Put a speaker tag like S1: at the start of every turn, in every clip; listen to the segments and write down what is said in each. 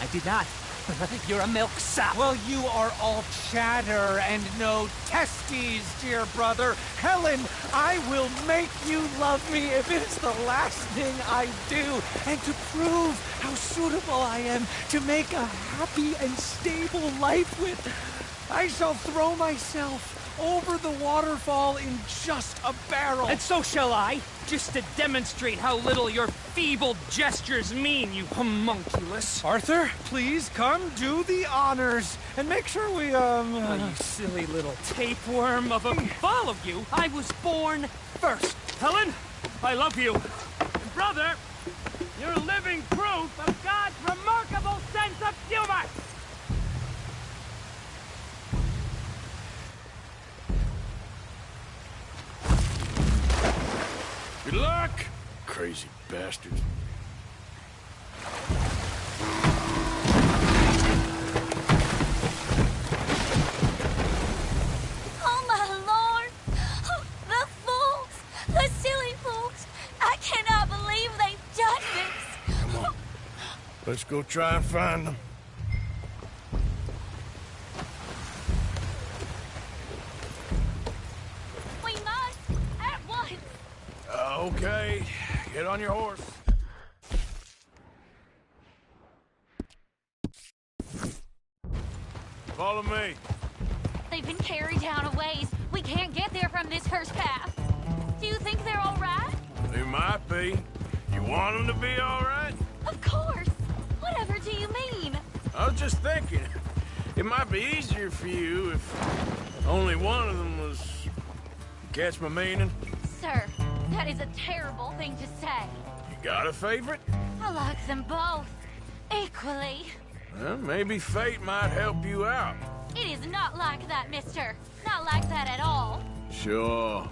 S1: I did not. You're a milk sop.
S2: Well, you are all chatter and no testes, dear brother. Helen, I will make you love me if it is the last thing I do. And to prove how suitable I am to make a happy and stable life with, I shall throw myself over the waterfall in just a barrel.
S1: And so shall I, just to demonstrate how little your feeble gestures mean, you homunculus.
S2: Arthur, please come do the honors and make sure we,
S1: Oh, you silly little tapeworm of a... Follow you, I was born first. Helen, I love you. Brother, you're living proof of God's remarkable sense of humor.
S3: Good luck, crazy bastards.
S4: Oh, my Lord! Oh, the fools! The silly fools! I cannot believe they've done this!
S3: Come on. Let's go try and find them.
S4: We must, at once!
S3: Okay, get on your horse. Follow me.
S4: They've been carried down a ways. We can't get there from this first path. Do you think they're all right?
S3: They might be. You want them to be all right?
S4: Of course! Whatever do you mean?
S3: I was just thinking, it might be easier for you if only one of them was... Catch my meaning?
S4: Sir, that is a terrible thing to say.
S3: You got a favorite?
S4: I like them both. Equally.
S3: Well, maybe fate might help you out.
S4: It is not like that, mister. Not like that at all.
S3: Sure.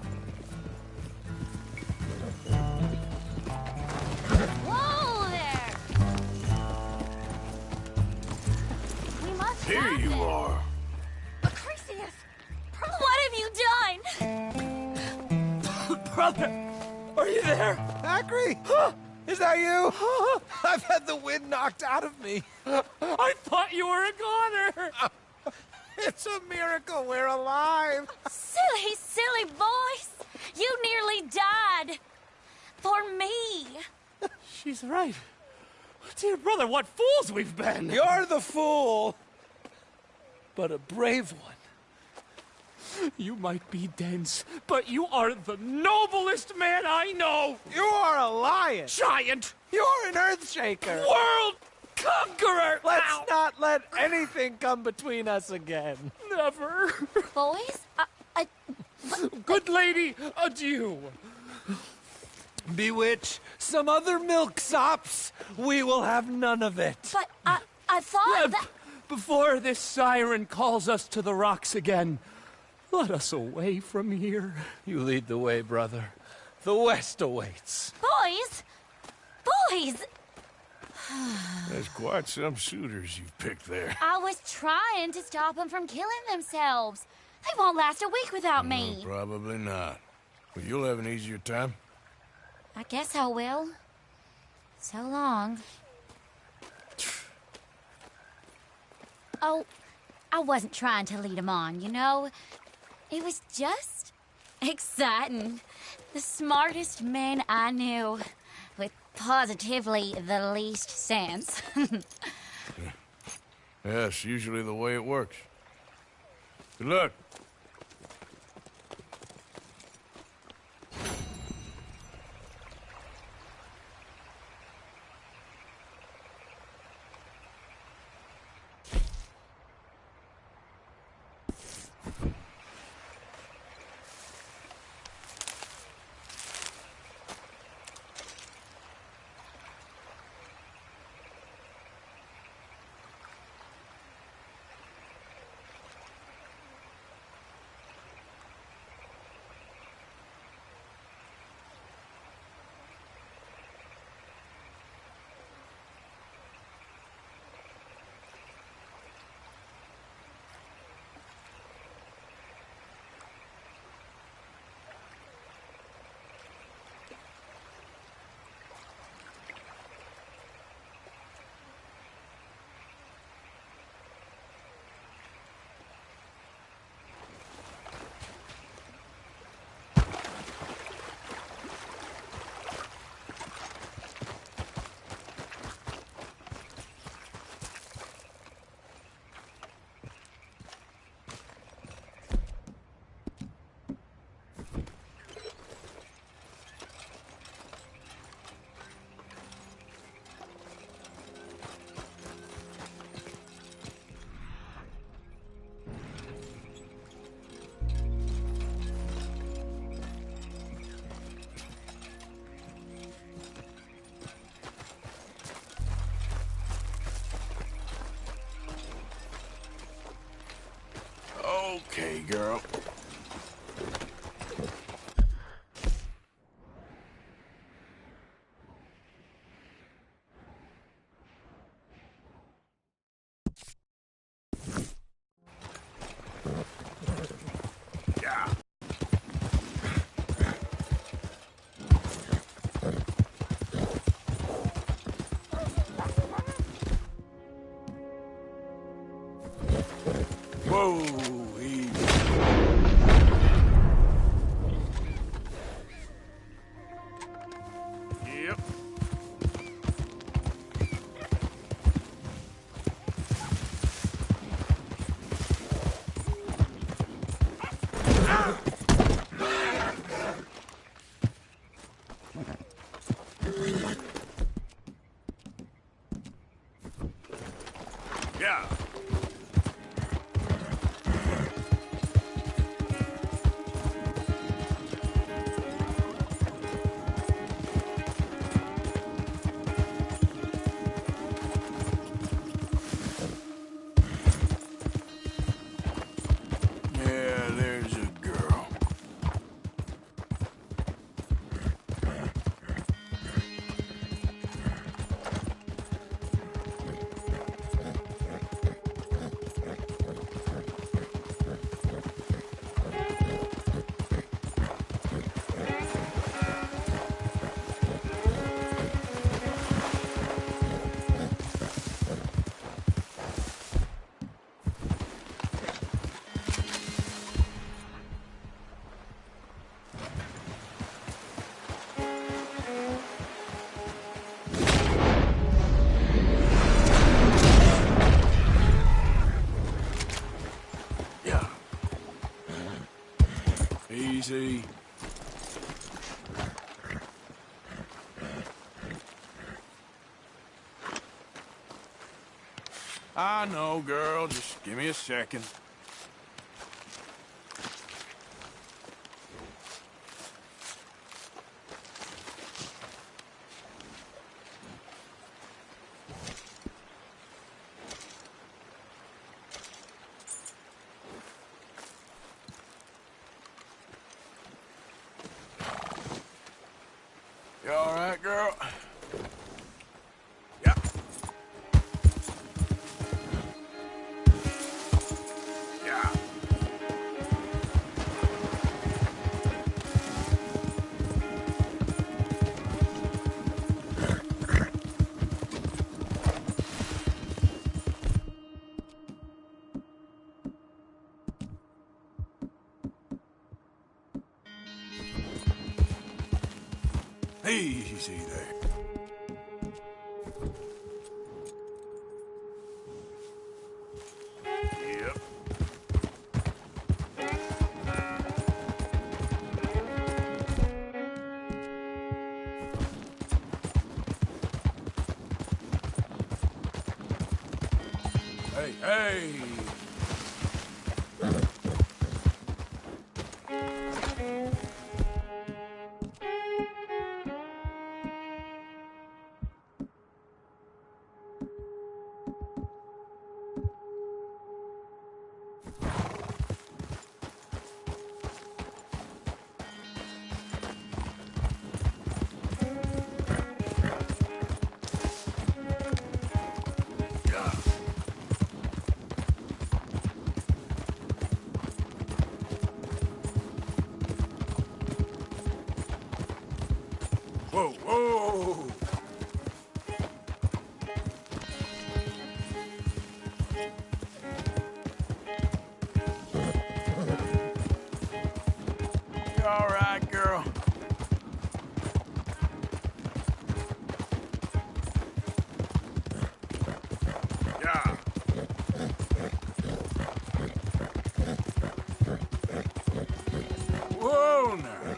S4: Whoa there! We must
S3: Here
S4: find
S3: you
S4: them.
S3: are.
S4: Acrisius! What have you done?
S2: brother, are you there? Acri? Is that you? I've had the wind knocked out of me.
S1: I thought you were a goner.
S2: It's a miracle we're alive.
S4: Silly, silly boys! You nearly died. For me.
S1: She's right. Dear brother, what fools we've been.
S2: You're the fool, but a brave one.
S1: You might be dense, but you are the noblest man I know.
S2: You are a lion.
S1: Giant.
S2: You're an earthshaker.
S1: World conqueror.
S2: Let's
S1: Ow.
S2: not let anything come between us again.
S1: Never.
S4: Boys?
S1: Good lady, adieu.
S2: Bewitch some other milksops. We will have none of it.
S4: But I thought that...
S1: Before this siren calls us to the rocks again, let us away from here.
S2: You lead the way, brother. The West awaits.
S4: Boys! Boys!
S3: There's quite some suitors you've picked there.
S4: I was trying to stop them from killing themselves. They won't last a week without me.
S3: Probably not. But you'll have an easier time.
S4: I guess I will. So long. Oh, I wasn't trying to lead them on, you know? It was just exciting. The smartest men I knew, with positively the least sense.
S3: That's usually the way it works. Good luck. girl. Yeah. Whoa, easy. Yep. Yeah. Yeah, there's a girl. Yeah. Easy. I know, girl. Just give me a second. You all right, girl? Yep. Yeah. Easy there. Yep. Hey, hey. Whoa, whoa! You all right, girl? Yeah. Whoa, now.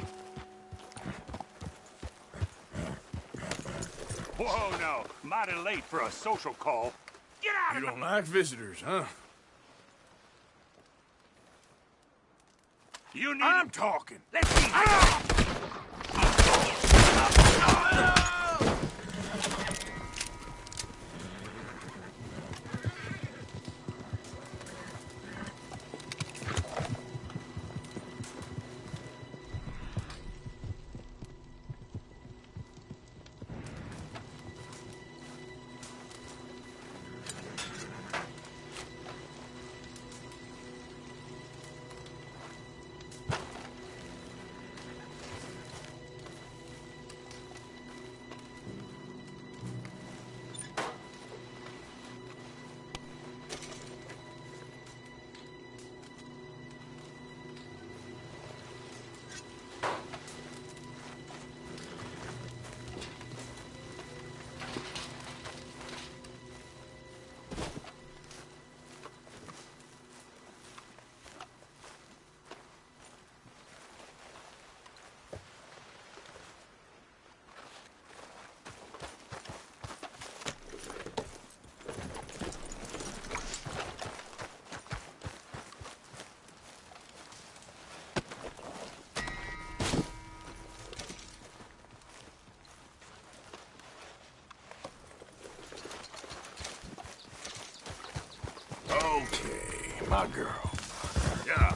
S5: Whoa, no. Mighty late for a social call. Get out
S3: You
S5: of
S3: don't like visitors, huh?
S5: You need...
S3: I'm talking.
S5: Let's see.
S3: Okay, my girl. Yeah.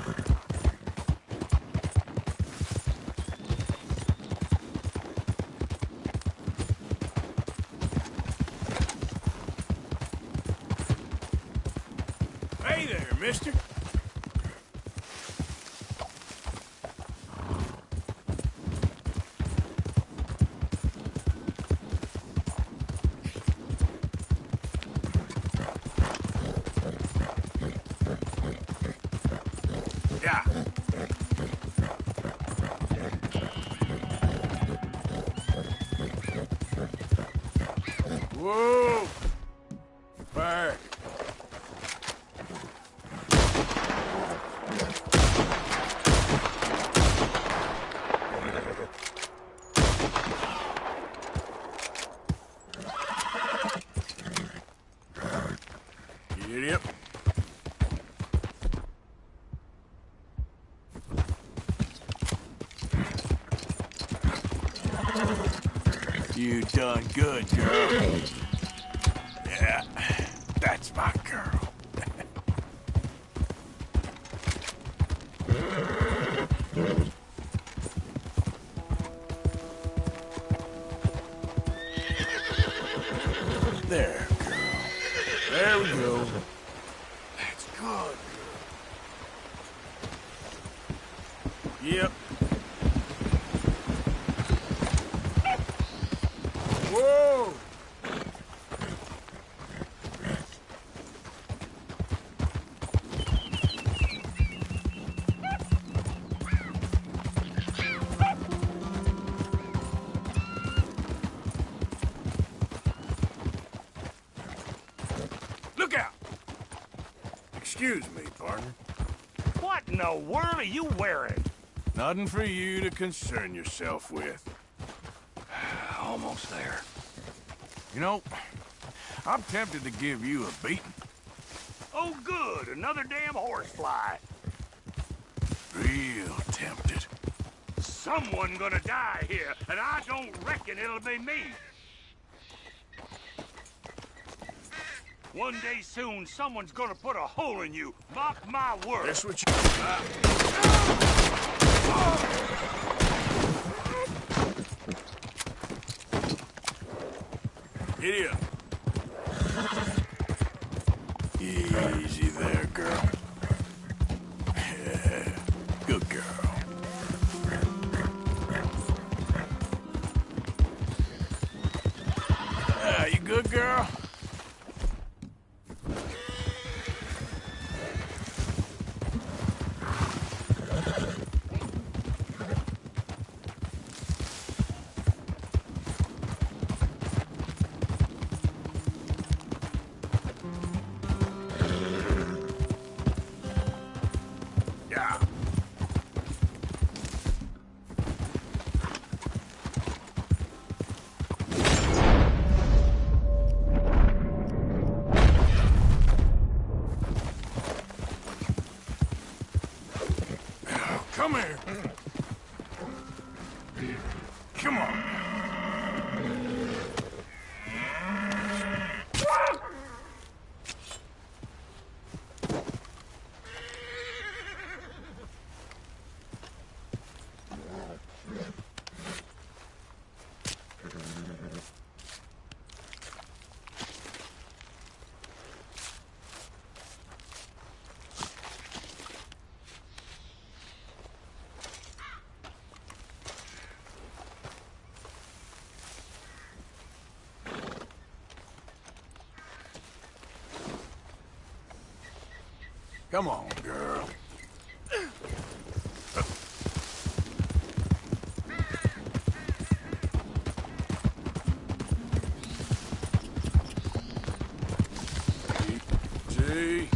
S3: Hey there, mister. Yeah. Whoa! Back. Idiot. You done good, girl. Yeah, that's my girl. There, girl. There we go. That's good, girl. Yep. Whoa! Look out! Excuse me, partner.
S5: What in the world are you wearing?
S3: Nothing for you to concern yourself with. Almost there. You know, I'm tempted to give you a beating.
S5: Oh, good. Another damn horsefly.
S3: Real tempted.
S5: Someone gonna die here, and I don't reckon it'll be me. One day soon, someone's gonna put a hole in you. Mark my word.
S3: That's what you... Idiot. Easy there, girl. Yeah, good girl. You good, girl? Yeah. Come here. Come on. Come on, girl. See?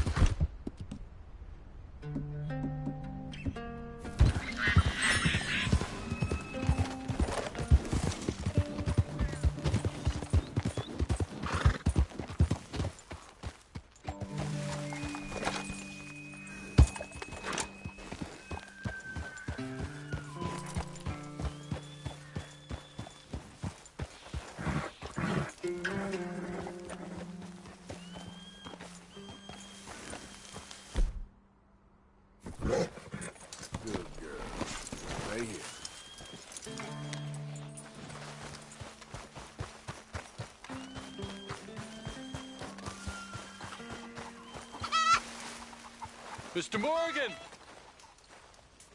S6: Mr. Morgan!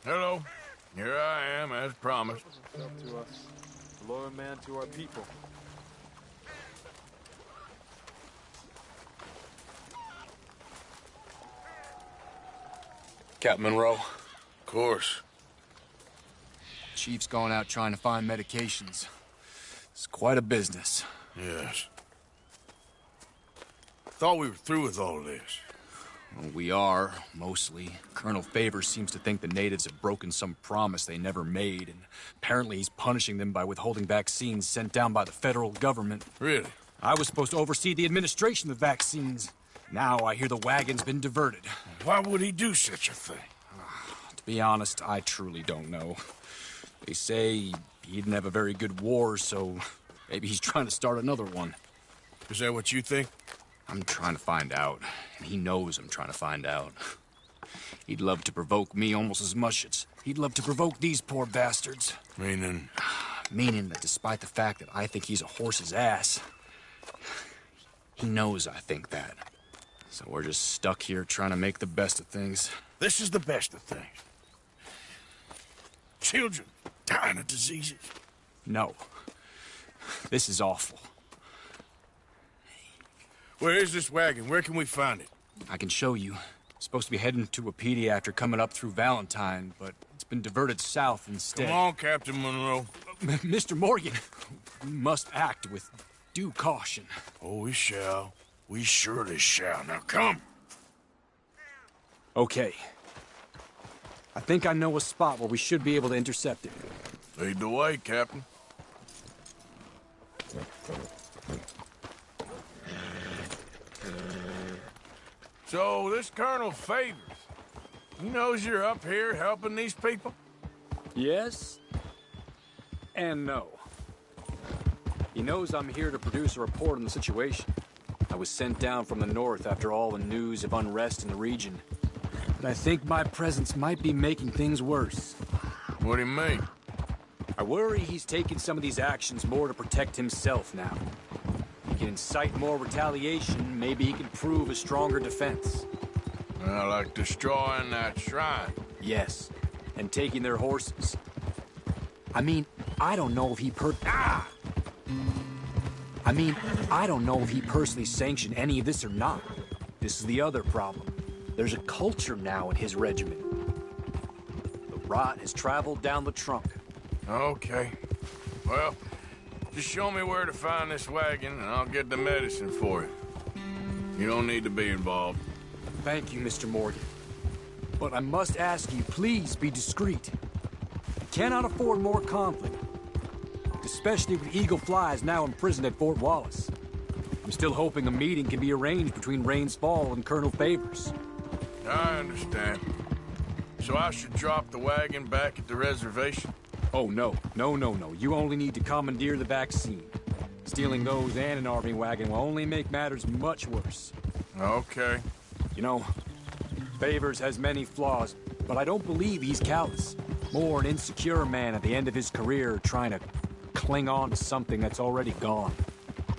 S3: Hello. Here I am, as promised.
S6: Up to us. A loyal man to our people.
S7: Captain Monroe.
S3: Of course.
S7: Chief's going out trying to find medications. It's quite a business.
S3: Yes. Thought we were through with all this.
S7: Well, we are, mostly. Colonel Favors seems to think the natives have broken some promise they never made, and apparently he's punishing them by withholding vaccines sent down by the federal government.
S3: Really?
S7: I was supposed to oversee the administration of the vaccines. Now I hear the wagon's been diverted.
S3: Why would he do such a thing?
S7: To be honest, I truly don't know. They say he didn't have a very good war, so maybe he's trying to start another one.
S3: Is that what you think?
S7: I'm trying to find out, and he knows I'm trying to find out. He'd love to provoke me almost as much as he'd love to provoke these poor bastards.
S3: Meaning?
S7: Meaning that despite the fact that I think he's a horse's ass, he knows I think that. So we're just stuck here trying to make the best of things.
S3: This is the best of things. Children dying of diseases.
S7: No. This is awful.
S3: Where is this wagon? Where can we find it?
S7: I can show you. Supposed to be heading to Wapiti after coming up through Valentine, but it's been diverted south instead.
S3: Come on, Captain Monroe.
S7: Mr. Morgan, we must act with due caution.
S3: Oh, we shall. We surely shall. Now come.
S7: Okay. I think I know a spot where we should be able to intercept it.
S3: Lead the way, Captain. So, this Colonel Favors, he knows you're up here helping these people?
S7: Yes and no. He knows I'm here to produce a report on the situation. I was sent down from the north after all the news of unrest in the region. But I think my presence might be making things worse.
S3: What do you mean?
S7: I worry he's taking some of these actions more to protect himself now. He can incite more retaliation, maybe he can prove a stronger defense.
S3: Well, like destroying that shrine.
S7: Yes, and taking their horses. I mean, I don't know if he I don't know if he personally sanctioned any of this or not. This is the other problem. There's a culture now in his regiment. The rot has traveled down the trunk.
S3: Okay. Well, just show me where to find this wagon, and I'll get the medicine for you. You don't need to be involved.
S7: Thank you, Mr. Morgan. But I must ask you, please be discreet. I cannot afford more conflict. Especially with Eagle Flies now imprisoned at Fort Wallace. I'm still hoping a meeting can be arranged between Rains Fall and Colonel Favors.
S3: I understand. So I should drop the wagon back at the reservation?
S7: Oh, no. No. You only need to commandeer the vaccine. Stealing those and an army wagon will only make matters much worse.
S3: Okay.
S7: You know, Favors has many flaws, but I don't believe he's callous. More an insecure man at the end of his career trying to cling on to something that's already gone.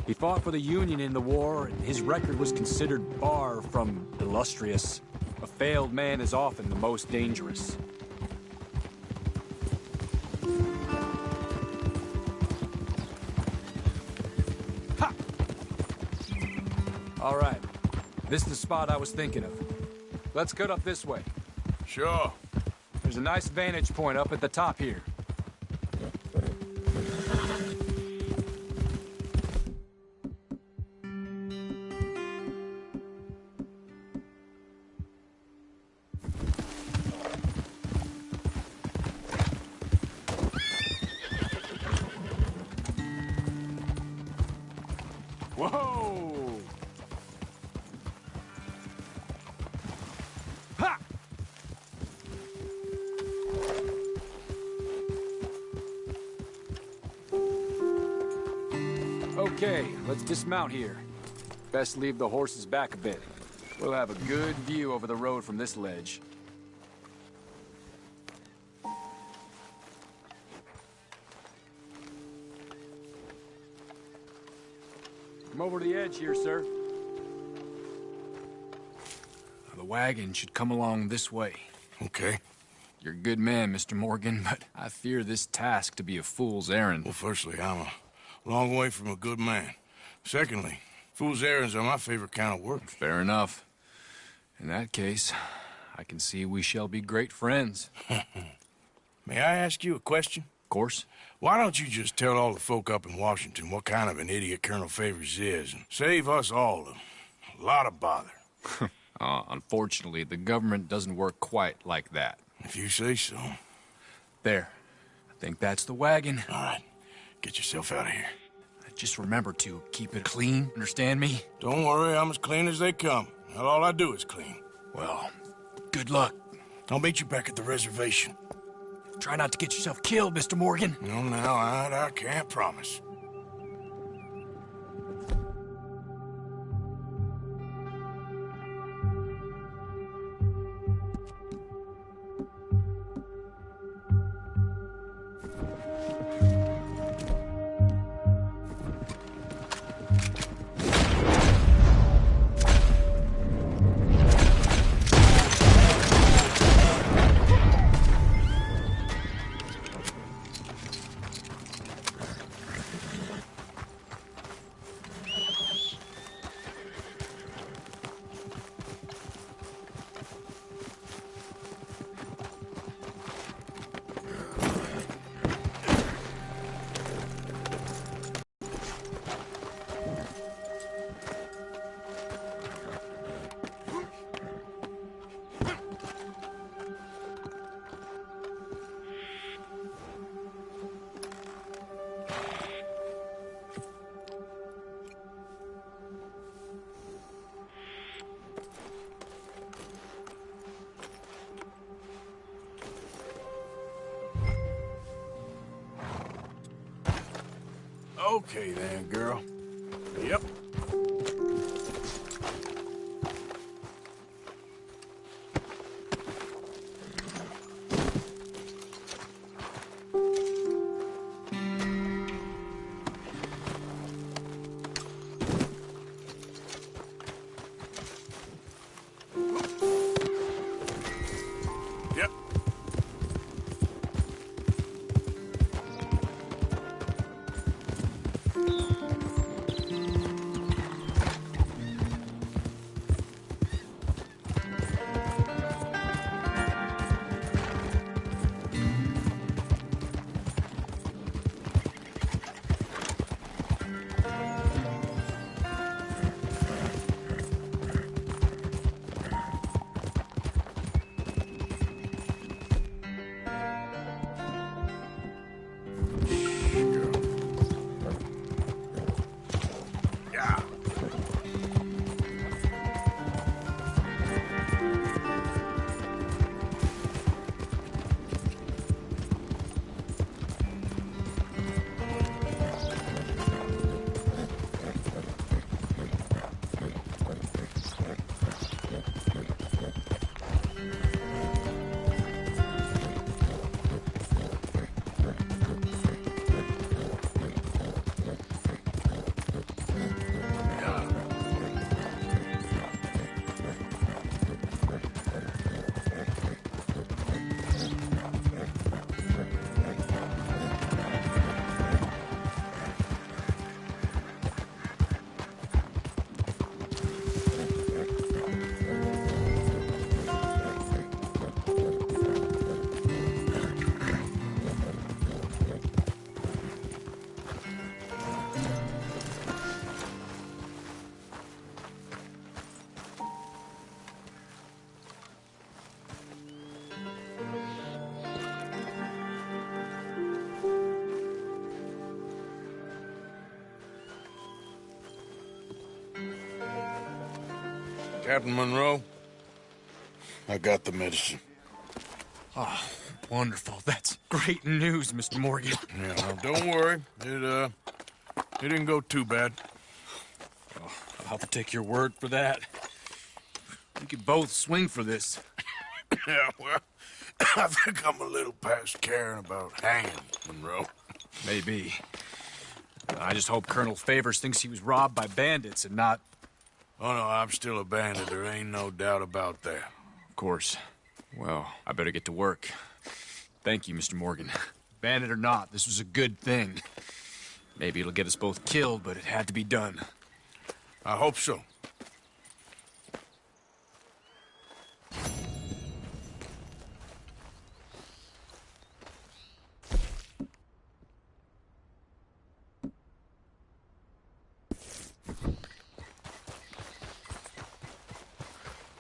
S7: He fought for the Union in the war, and his record was considered far from illustrious. A failed man is often the most dangerous. Ha! All right. This is the spot I was thinking of. Let's cut up this way.
S3: Sure.
S7: There's a nice vantage point up at the top here. Whoa! Ha! Okay, let's dismount here. Best leave the horses back a bit. We'll have a good view over the road from this ledge. Come over to the edge here, sir.
S3: The
S7: wagon should come along this way.
S3: Okay.
S7: You're a good man, Mr. Morgan, but I fear this task to be a fool's errand.
S3: Well, firstly, I'm a long way from a good man. Secondly, fool's errands are my favorite kind of work.
S7: Fair enough. In that case, I can see we shall be great friends.
S3: May I ask you a question?
S7: Of course.
S3: Why don't you just tell all the folk up in Washington what kind of an idiot Colonel Favors is, and save us all a lot of bother?
S7: Unfortunately, the government doesn't work quite like that.
S3: If you say so.
S7: There. I think that's the wagon.
S3: All right. Get yourself out of here.
S7: Just remember to keep it clean, understand me?
S3: Don't worry, I'm as clean as they come. Not all I do is clean.
S7: Well, good luck.
S3: I'll meet you back at the reservation.
S7: Try not to get yourself killed, Mr. Morgan.
S3: No, now, I can't promise. Okay then, girl. Yep. Yep. Captain Monroe, I got the medicine.
S7: Oh, wonderful. That's great news, Mr. Morgan.
S3: Yeah, well, don't worry. It didn't go too bad.
S7: Oh, I'll have to take your word for that. We could both swing for this.
S3: Yeah, well, I think I'm a little past caring about hanging, Monroe.
S7: Maybe. I just hope Colonel Favors thinks he was robbed by bandits and not...
S3: Oh, no, I'm still a bandit. There ain't no doubt about that.
S7: Of course. Well, I better get to work. Thank you, Mr. Morgan. Bandit or not, this was a good thing. Maybe it'll get us both killed, but it had to be done.
S3: I hope so.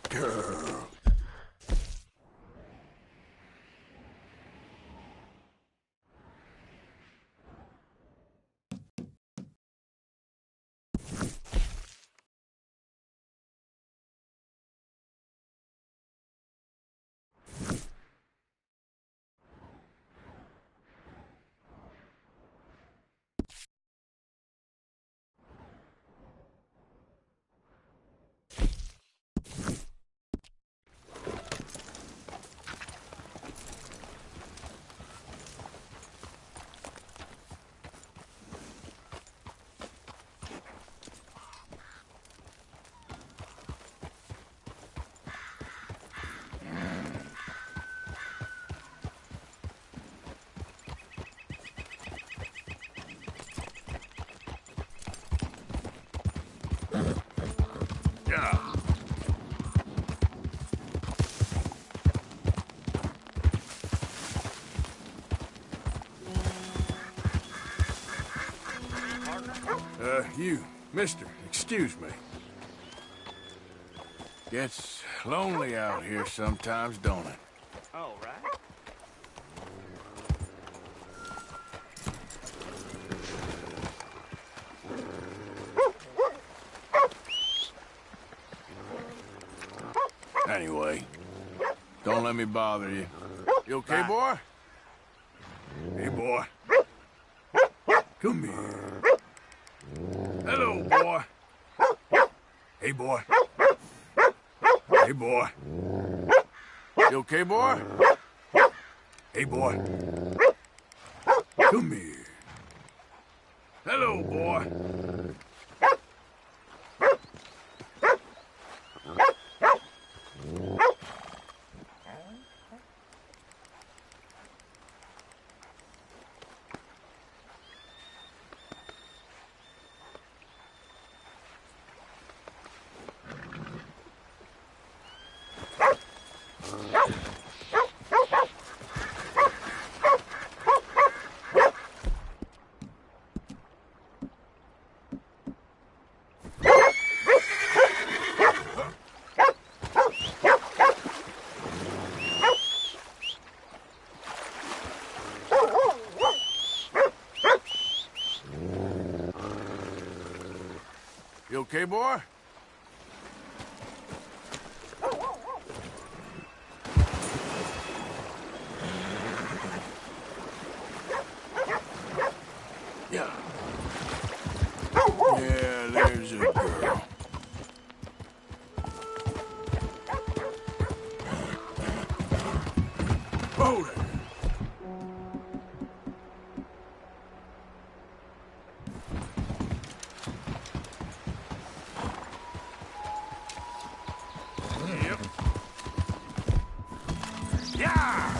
S3: Girl. You, mister, excuse me. Gets lonely out here sometimes, don't it?
S5: All right.
S3: Anyway, don't let me bother you. You okay, boy? Hey, boy. Come here. Hello, boy. Hey, boy. Hey, boy. You okay, boy? Hey, boy. Come here. Hello, boy. You okay, boy? Yeah. Yeah, there's a girl. Oh, there. Yep. Yeah!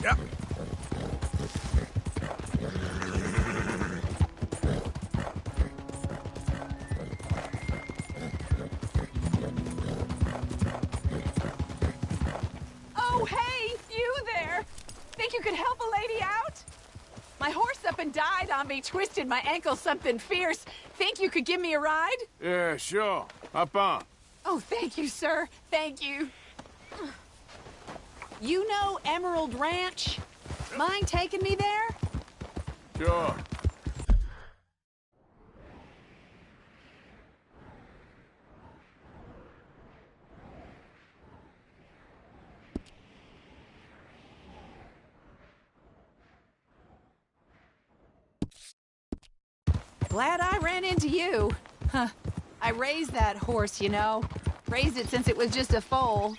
S3: Yep.
S8: Oh, hey, you there! Think you could help a lady out? My horse up and died on me, twisted my ankle something fierce. Think you could give me a ride?
S3: Yeah, sure. Hop on.
S8: Oh, thank you, sir. Thank you. You know Emerald Ranch? Mind taking me there?
S3: Sure.
S8: Glad I ran into you. Huh. I raised that horse, you know. Raised it since it was just a foal.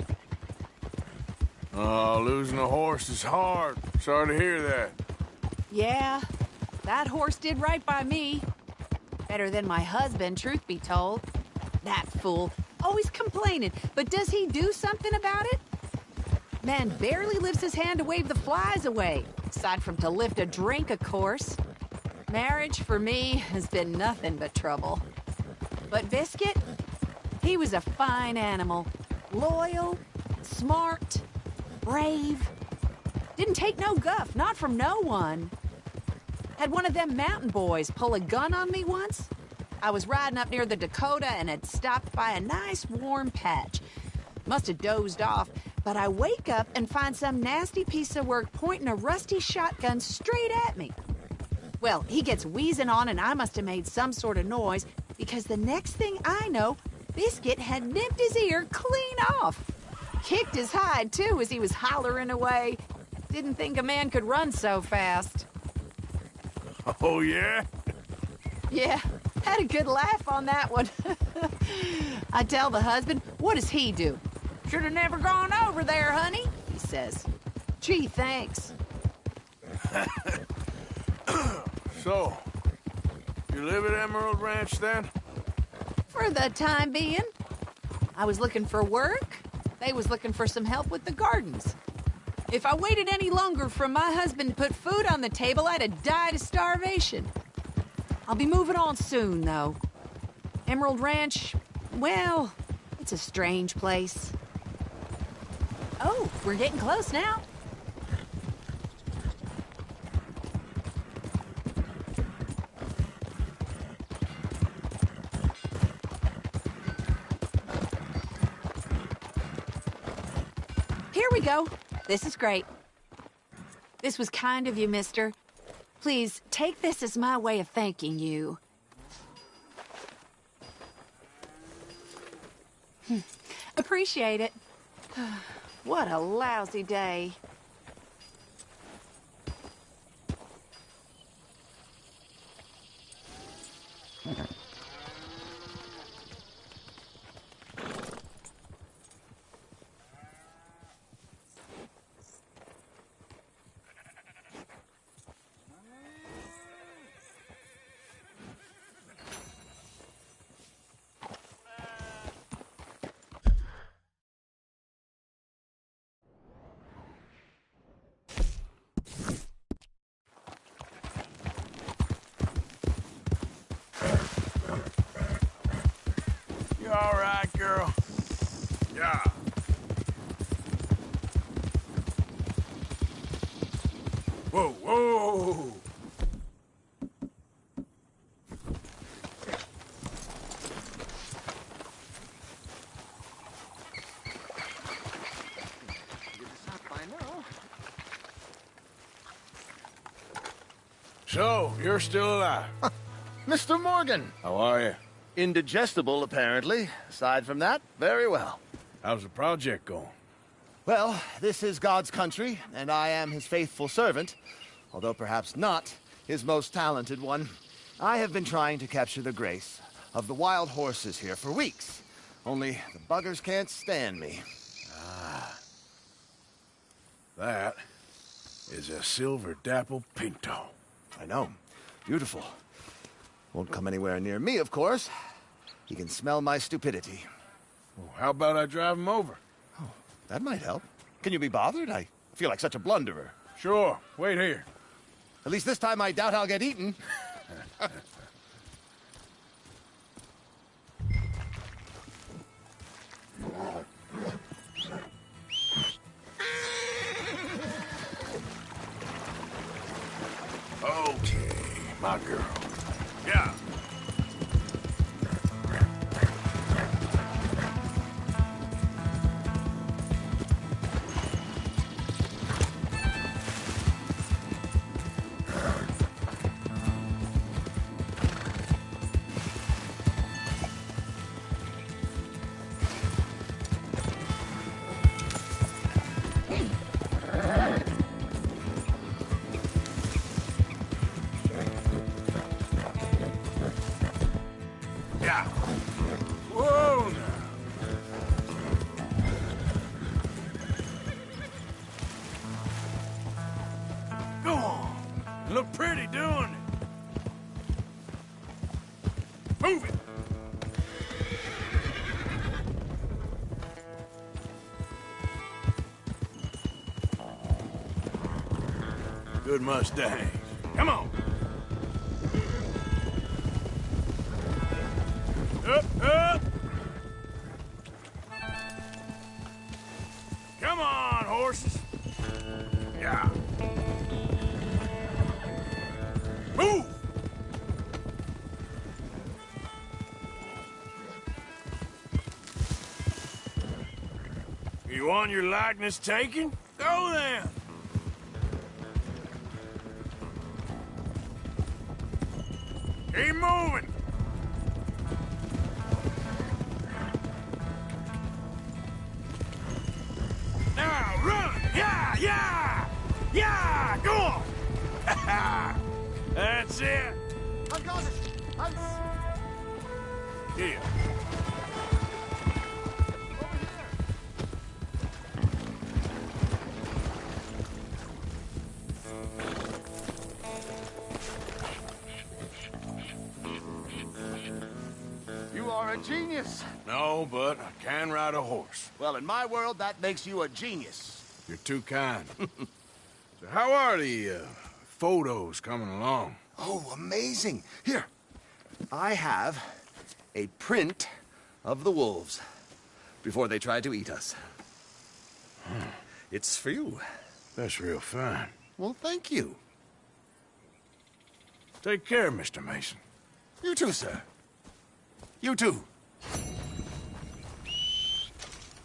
S3: Oh, losing a horse is hard. Sorry to hear that.
S8: Yeah, that horse did right by me. Better than my husband, truth be told. That fool, always complaining, but does he do something about it? Man barely lifts his hand to wave the flies away, aside from to lift a drink, of course. Marriage, for me, has been nothing but trouble. But Biscuit, he was a fine animal. Loyal, smart, brave. Didn't take no guff, not from no one. Had one of them mountain boys pull a gun on me once. I was riding up near the Dakota and had stopped by a nice warm patch. Must have dozed off, but I wake up and find some nasty piece of work pointing a rusty shotgun straight at me. Well, he gets wheezing on and I must have made some sort of noise because the next thing I know, Biscuit had nipped his ear clean off. Kicked his hide, too, as he was hollering away. Didn't think a man could run so fast.
S3: Oh, yeah?
S8: Yeah, had a good laugh on that one. I tell the husband, what does he do? Should have never gone over there, honey, he says. Gee, thanks.
S3: So, you live at Emerald Ranch, then?
S8: For the time being. I was looking for work. They was looking for some help with the gardens. If I waited any longer for my husband to put food on the table, I'd have died of starvation. I'll be moving on soon, though. Emerald Ranch, well, it's a strange place. Oh, we're getting close now. Here we go. This is great. This was kind of you, mister. Please, take this as my way of thanking you. Appreciate it. What a lousy day.
S3: You all right, girl? Yeah. Whoa, whoa! So, you're still alive?
S9: Mr. Morgan!
S3: How are you?
S9: Indigestible, apparently. Aside from that, very well.
S3: How's the project going?
S9: Well, this is God's country, and I am his faithful servant, although perhaps not his most talented one. I have been trying to capture the grace of the wild horses here for weeks, only the buggers can't stand me.
S3: Ah. That is a silver dapple pinto.
S9: I know. Beautiful. Won't come anywhere near me, of course. He can smell my stupidity.
S3: Well, how about I drive him over?
S9: Oh, that might help. Can you be bothered? I feel like such a blunderer.
S3: Sure. Wait here.
S9: At least this time I doubt I'll get eaten.
S3: Okay, my girl. Yeah. Look pretty doing it. Move it. Good Mustang. Come on. Up, up. Come on, horses. Yeah. Move. You want your likeness taken? Go then. Keep moving. Now run! Yeah, yeah! Yeah! Go on! That's it!
S9: I got it!
S3: Here.
S9: You are a genius.
S3: No, but I can ride a horse.
S9: Well, in my world, that makes you a genius.
S3: You're too kind. So how are the photos coming along?
S9: Oh, amazing. Here, I have a print of the wolves before they tried to eat us. It's for you.
S3: That's real fine.
S9: Well, thank you.
S3: Take care, Mr. Mason.
S9: You too, sir. You too.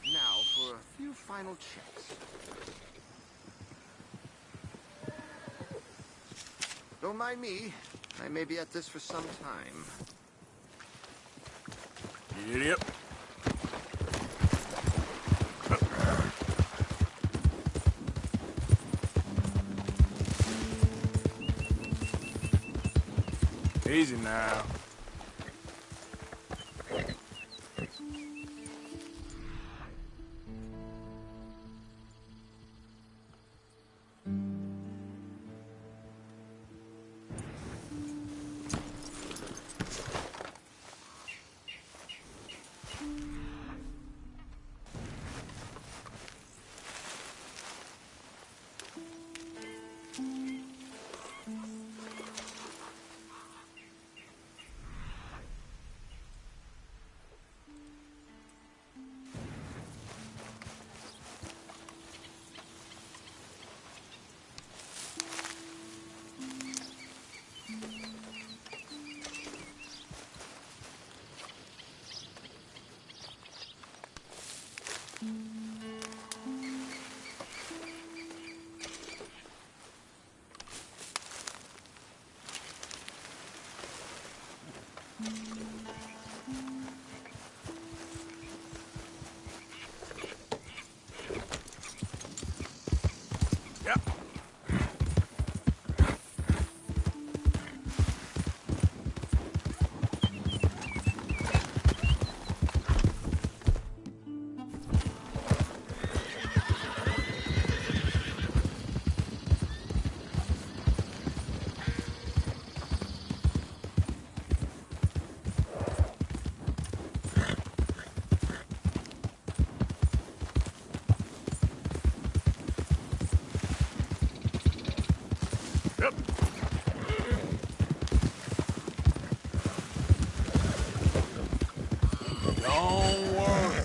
S9: Now for a few final checks. Don't mind me. I may be at this for some time.
S3: Idiot. Easy now. Yep. Yep. Don't worry.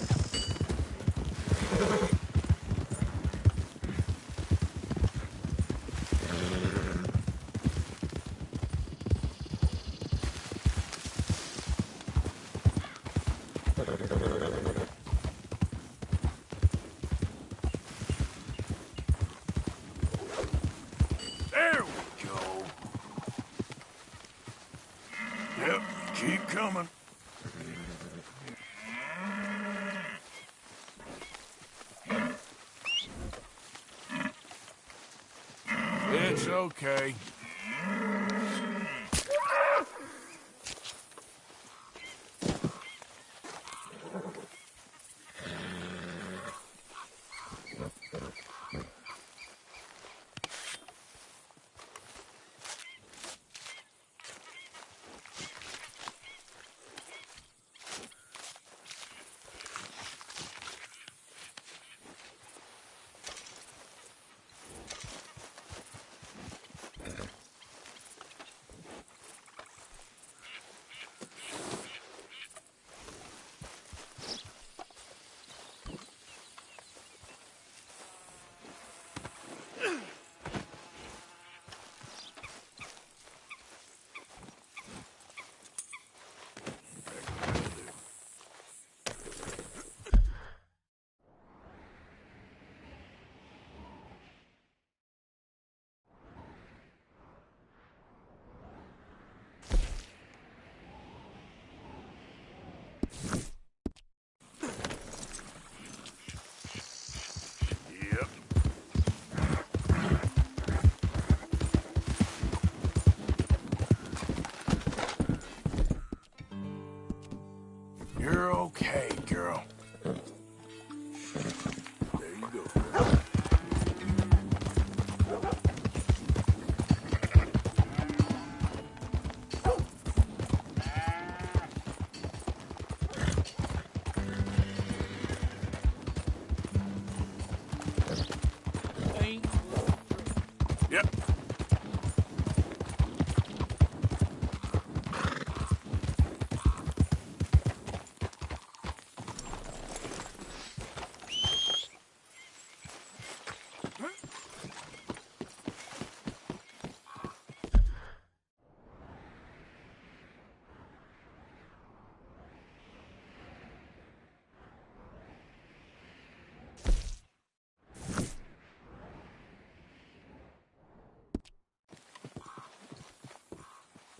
S3: There we go. Yep, keep coming. It's okay.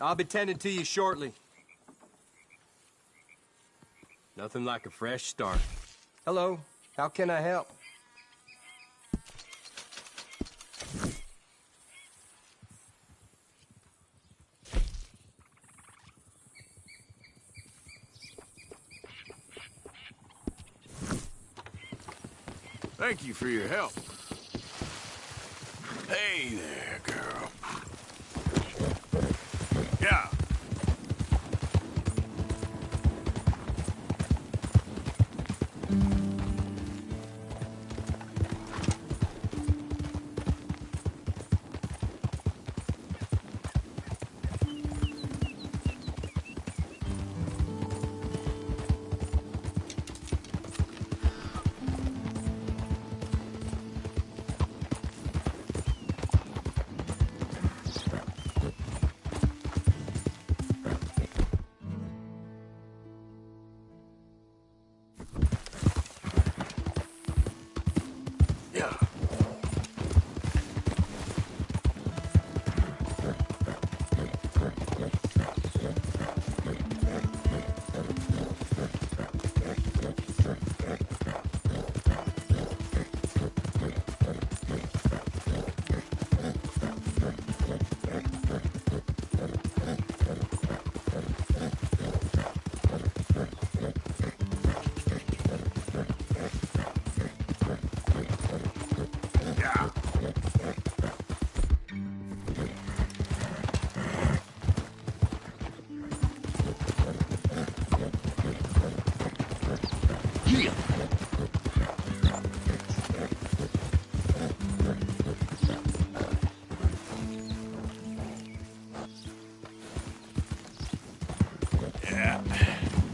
S10: I'll be tending to you shortly. Nothing like a fresh start. Hello, how can I help?
S3: Thank you for your help. Hey there, girl. Yeah.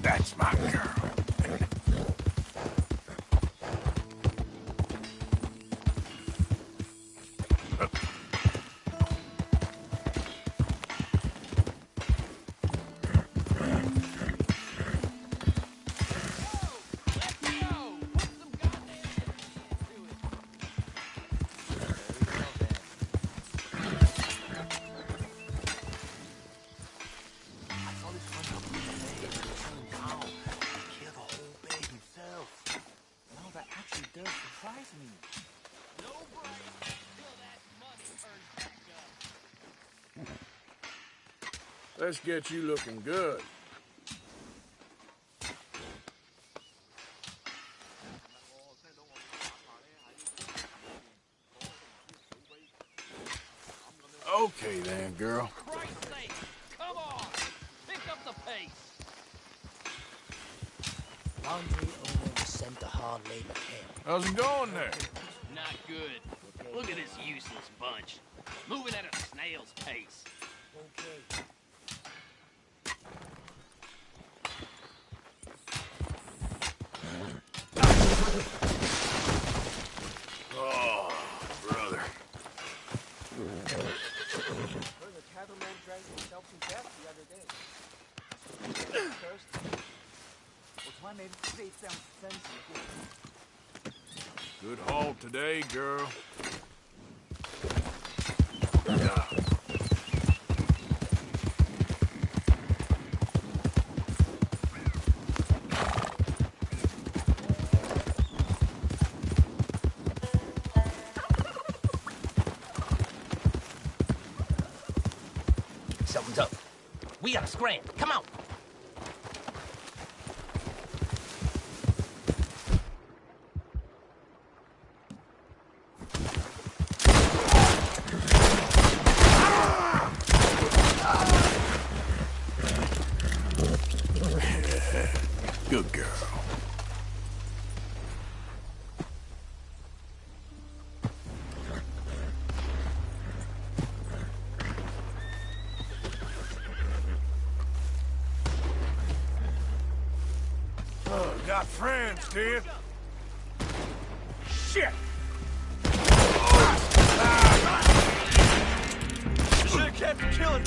S3: That's my girl. Let's get you looking good. Okay then, girl.
S11: For Christ's sake, come on! Pick up the pace!
S12: Laundry owner was sent to hard labor camp.
S3: How's it going there?
S11: Not good. Look at this useless bunch. Moving at a snail's pace.
S12: Okay.
S3: Oh, brother.
S2: The cattleman dragged himself to death the other day. First, why made it sound sensitive?
S3: Good haul today, girl.
S12: Something's up. We gotta scram. Come on.
S3: Good girl. Oh, got friends, do you? Shit!
S10: Should've kept killing.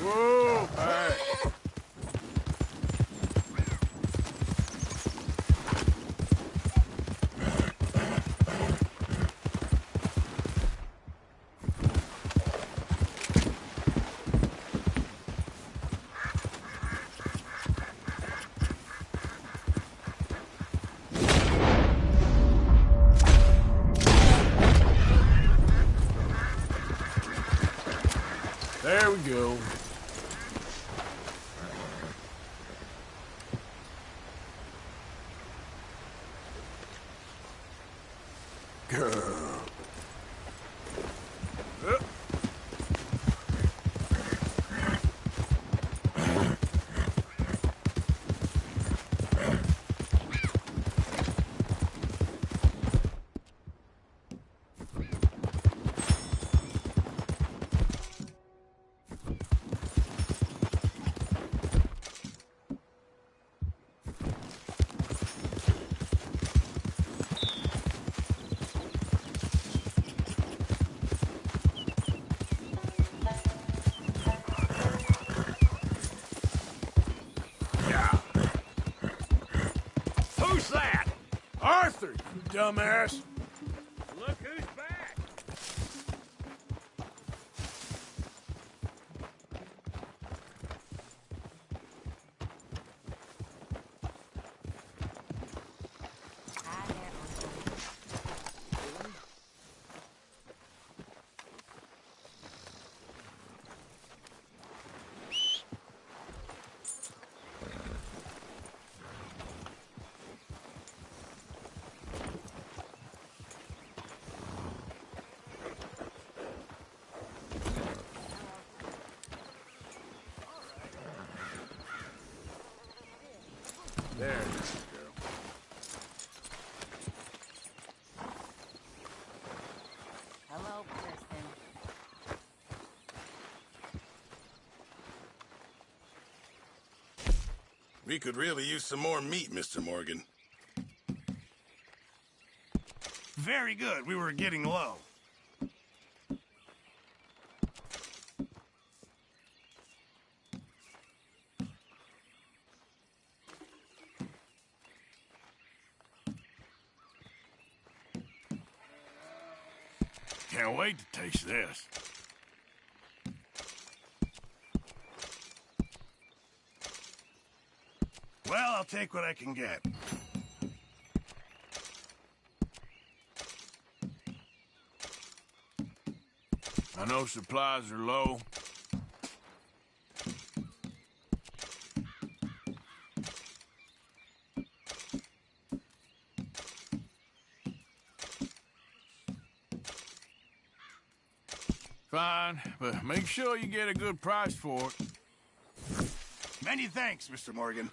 S3: Whoa! Hey. There we go. Girl.
S5: Who's that?
S3: Arthur, you dumbass.
S5: Look who's back.
S3: There it is, girl.
S4: Hello, person.
S5: We could really use some more meat, Mr. Morgan. Very good. We were getting low. Can't wait to taste this. Well, I'll take what I can get.
S3: I know supplies are low. Fine, but make sure you get a good price for it.
S5: Many thanks, Mr. Morgan.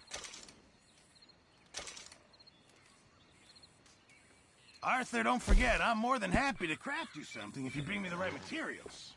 S5: Arthur, don't forget, I'm more than happy to craft you something if you bring me the right materials.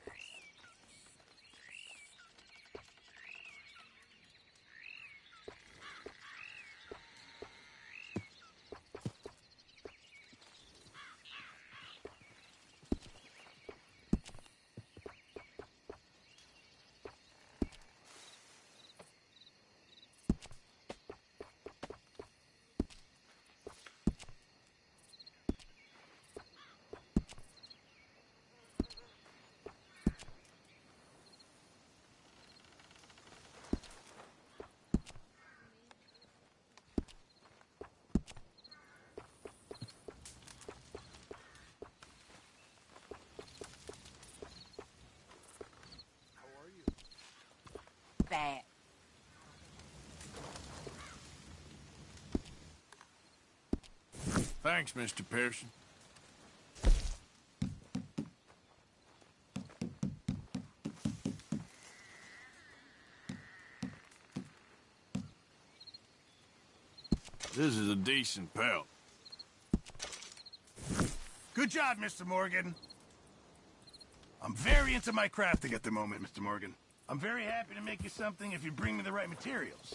S8: that.
S3: Thanks, Mr. Pearson. This is a decent pelt.
S5: Good job, Mr. Morgan. I'm very into my crafting at the moment, Mr. Morgan. I'm very happy to make you something if you bring me the right materials.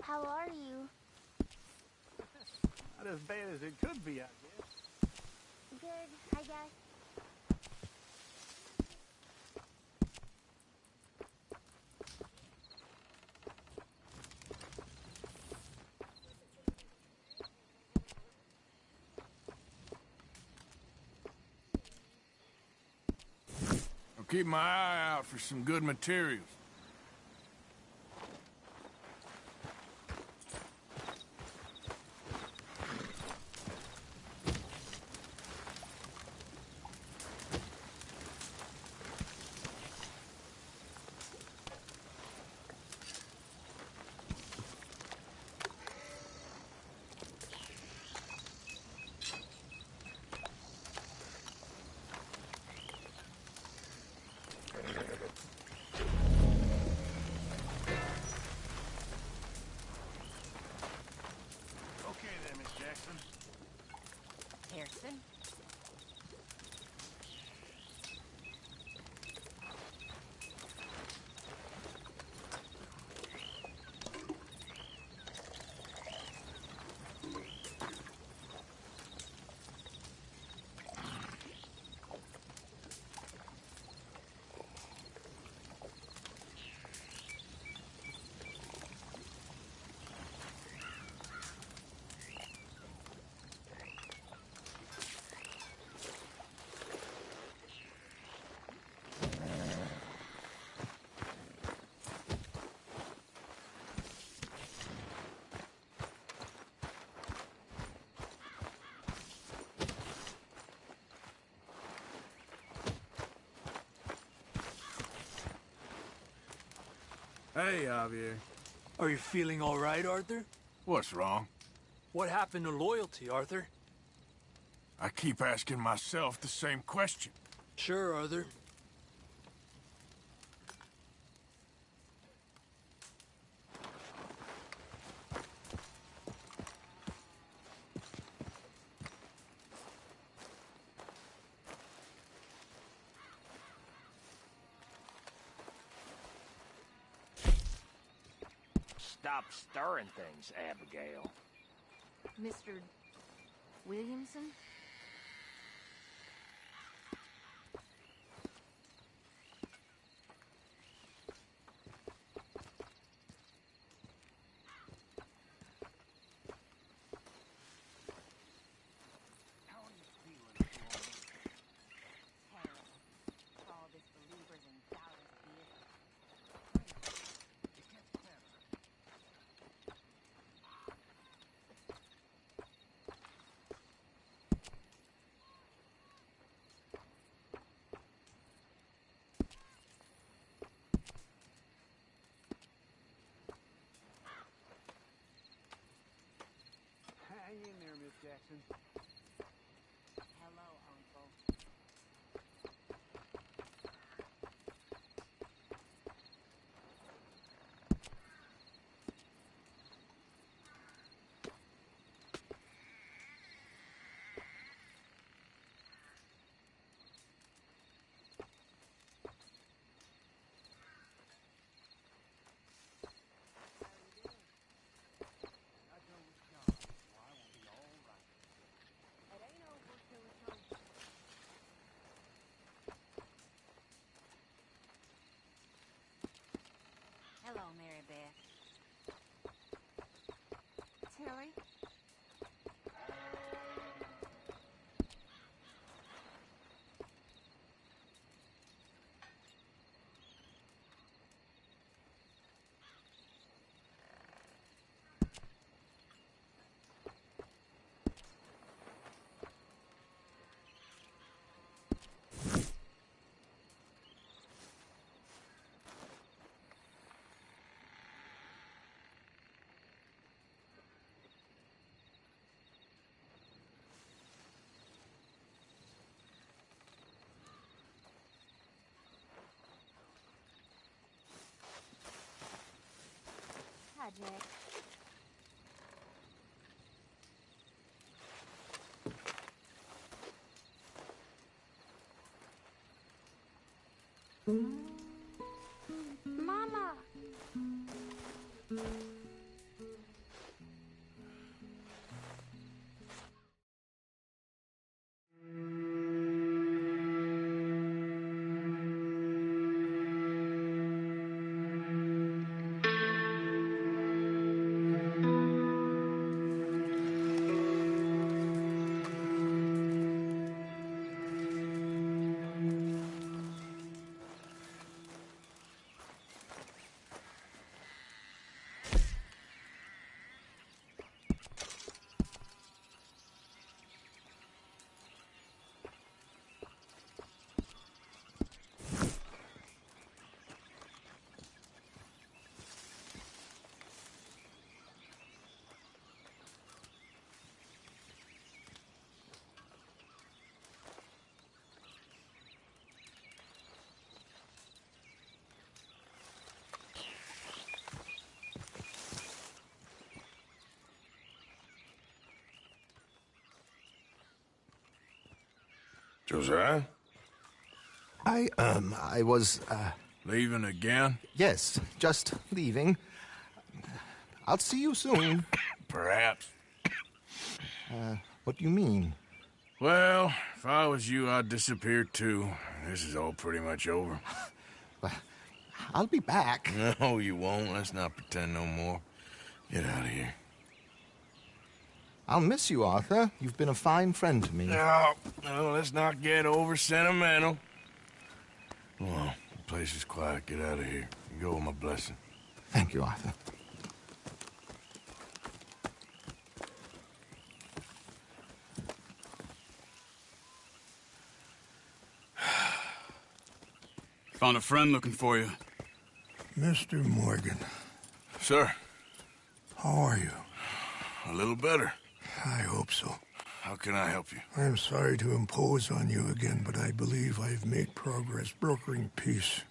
S13: How are you?
S2: Not as bad as it could be, I guess.
S13: Good, I guess.
S3: I'll keep my eye out for some good materials.
S5: Okay then, Miss Jackson.
S8: Pearson?
S3: Hey, Javier.
S14: Are you feeling all right, Arthur?
S3: What's wrong?
S14: What happened to loyalty, Arthur?
S3: I keep asking myself the same question.
S14: Sure, Arthur.
S11: Stop stirring things, Abigail.
S8: Mr. Williamson?
S2: Hang in there, Miss Jackson.
S8: Hello, Uncle. Hello, Mary Beth. Tilly?
S13: project. Mama!
S3: Josiah?
S9: I was,
S3: Leaving again?
S9: yes, just leaving. I'll see you soon.
S3: Perhaps.
S9: What do you mean?
S3: Well, if I was you, I'd disappear too. This is all pretty much over.
S9: I'll be back.
S3: No, you won't. Let's not pretend no more. Get out of here.
S9: I'll miss you, Arthur. You've been a fine friend to me.
S3: No, let's not get over sentimental. Come on, the place is quiet. Get out of here. You go with my blessing.
S9: Thank you, Arthur.
S15: Found a friend looking for you.
S16: Mr. Morgan.
S3: Sir.
S16: How are you?
S3: A little better.
S16: I hope so.
S3: How can I help you?
S16: I'm sorry to impose on you again, but I believe I've made progress brokering peace.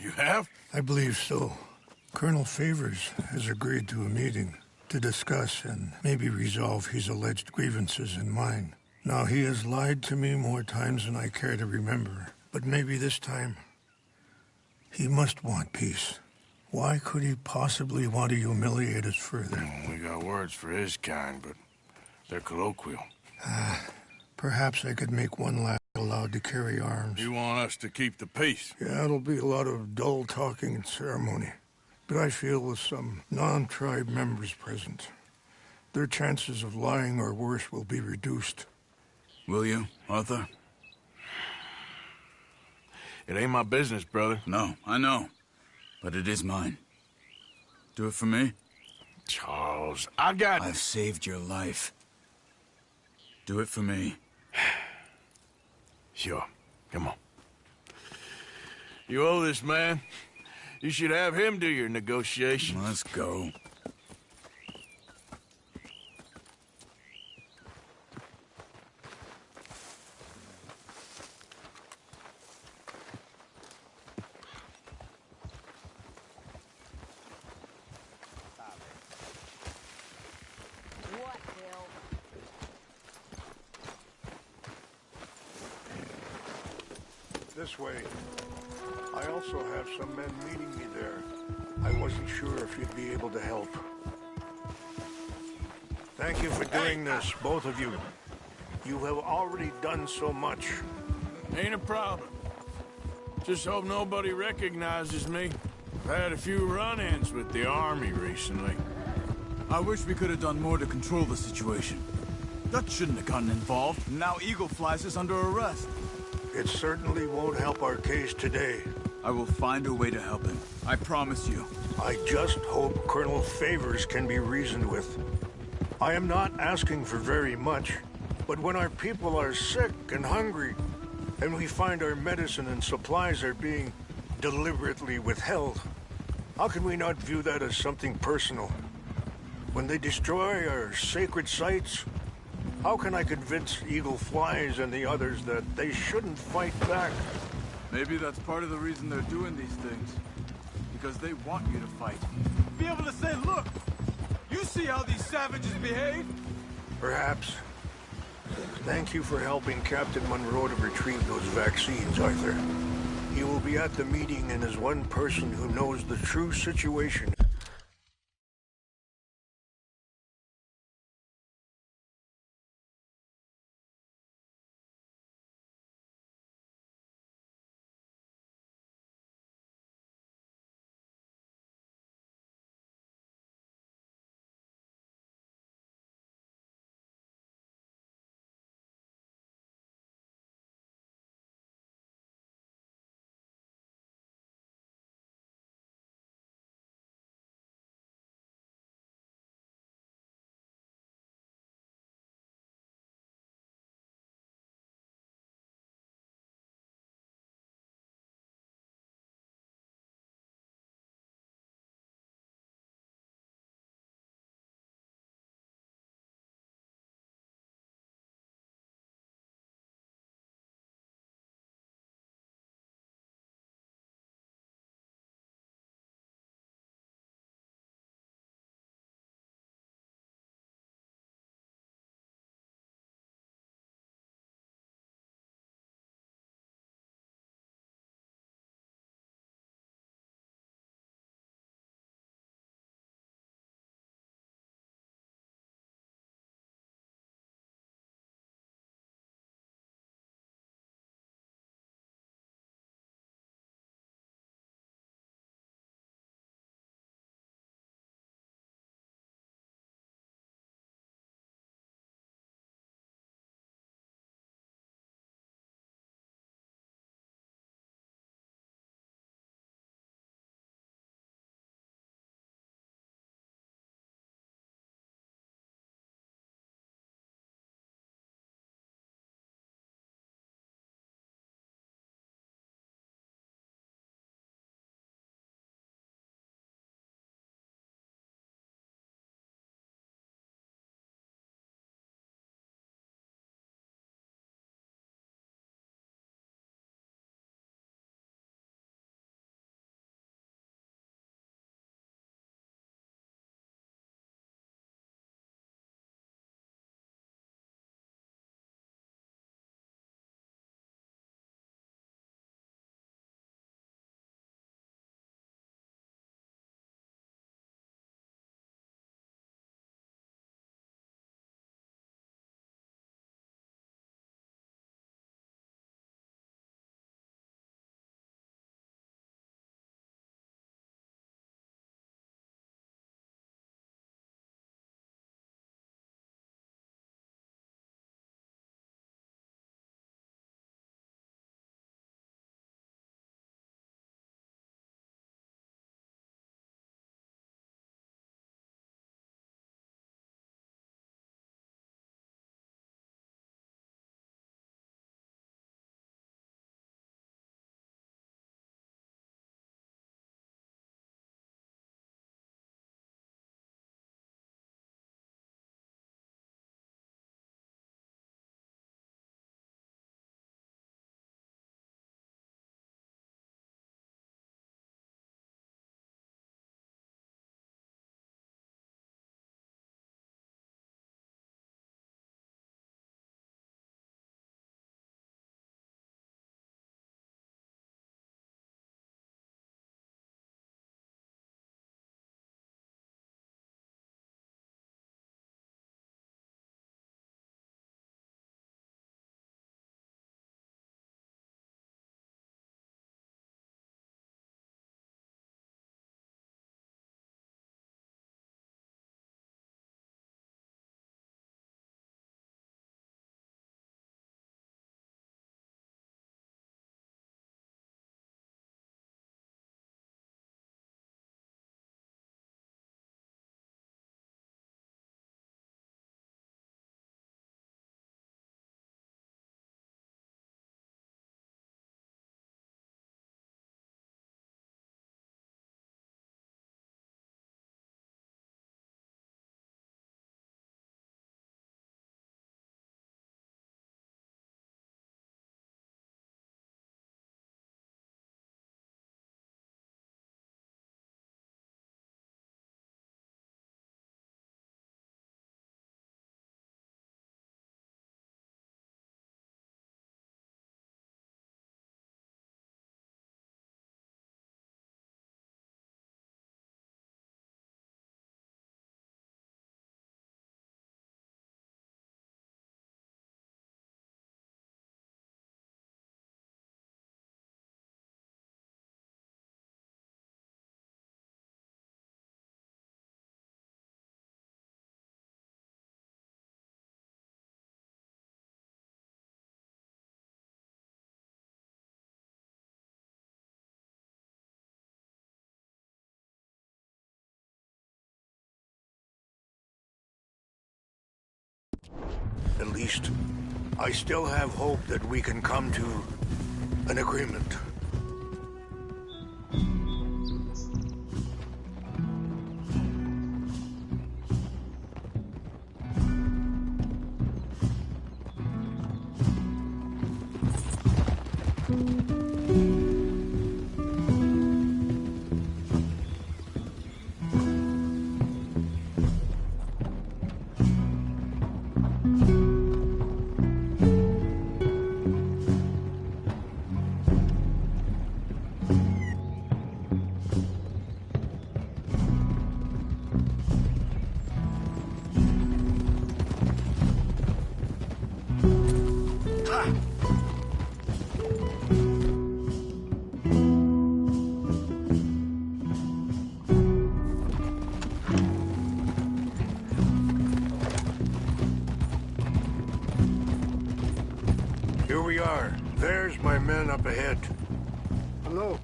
S3: You have?
S16: I believe so. Colonel Favors has agreed to a meeting to discuss and maybe resolve his alleged grievances and mine. Now, he has lied to me more times than I care to remember, but maybe this time he must want peace. Why could he possibly want to humiliate us further?
S3: We got words for his kind, but they're colloquial.
S16: Perhaps I could make one lad allowed to carry arms.
S3: You want us to keep the peace?
S16: Yeah, it'll be a lot of dull talking and ceremony. But I feel with some non-tribe members present, their chances of lying or worse will be reduced.
S15: Will you, Arthur?
S3: It ain't my business, brother.
S15: No, I know. But it is mine. Do it for me?
S3: Charles,
S15: I've saved your life. Do it for me.
S3: Sure. Come on. You owe this man. You should have him do your negotiations.
S15: Let's go.
S16: This way. I also have some men meeting me there. I wasn't sure if you'd be able to help. Thank you for doing this, both of you. You have already done so much.
S3: Ain't a problem. Just hope nobody recognizes me. I've had a few run-ins with the army recently.
S15: I wish we could have done more to control the situation. Dutch shouldn't have gotten involved. Now Eagle Flies is under arrest.
S16: It certainly won't help our case today.
S15: I will find a way to help him. I promise you.
S16: I just hope Colonel Favors can be reasoned with. I am not asking for very much, but when our people are sick and hungry, and we find our medicine and supplies are being deliberately withheld, how can we not view that as something personal? When they destroy our sacred sites, how can I convince Eagle Flies and the others that they shouldn't fight back?
S15: Maybe that's part of the reason they're doing these things. Because they want you to fight. be able to say, look, you see how these savages behave?
S16: Perhaps. Thank you for helping Captain Monroe to retrieve those vaccines, Arthur. He will be at the meeting and is one person who knows the true situation. At least, I still have hope that we can come to an agreement. Here we are. There's my men up ahead. Hello.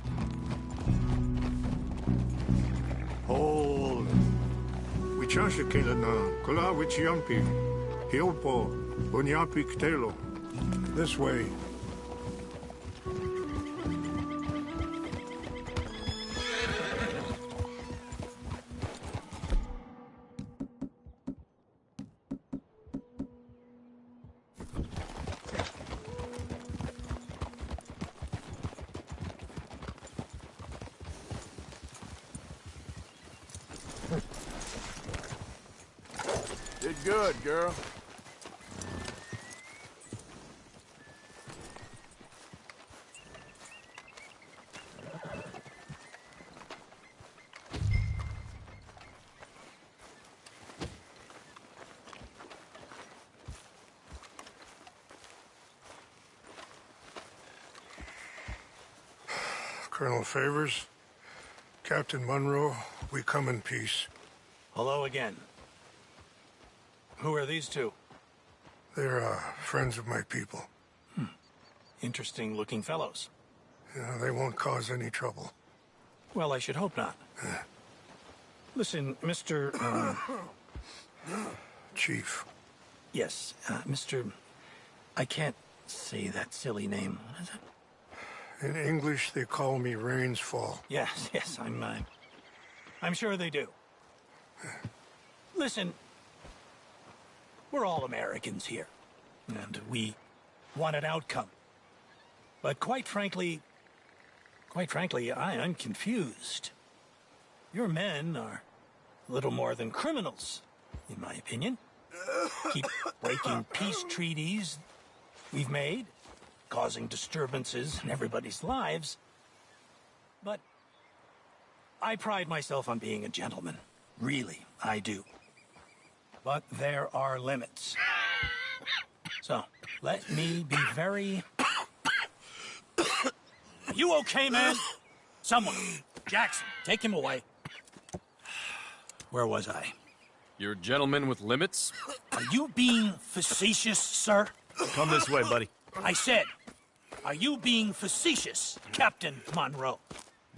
S16: Hold. Wichasha Kelana, Kula Wichiampi, Hiopo, Bunyapi Ktelo. This way.
S3: Did good, girl.
S16: Colonel Favors, Captain Monroe, we come in peace.
S17: Hello again. Who are these two?
S16: They're friends of my people.
S17: Interesting looking fellows.
S16: Yeah, they won't cause any trouble.
S17: Well, I should hope not. Listen, Mr.
S16: Chief.
S17: Yes, Mr. I can't say that silly name. What is it?
S16: In English, they call me Rains Fall.
S17: Yes, I'm sure they do. Listen, we're all Americans here, and we want an outcome. But quite frankly, I'm confused. Your men are a little more than criminals, in my opinion. Keep breaking peace treaties we've made, causing disturbances in everybody's lives. But I pride myself on being a gentleman. Really, I do. But there are limits. So, let me be very... Are you okay, man? Someone. Jackson, take him away. Where was I?
S7: You're a gentleman with limits?
S17: Are you being facetious, sir?
S7: Come this way, buddy.
S17: I said, are you being facetious, Captain Monroe?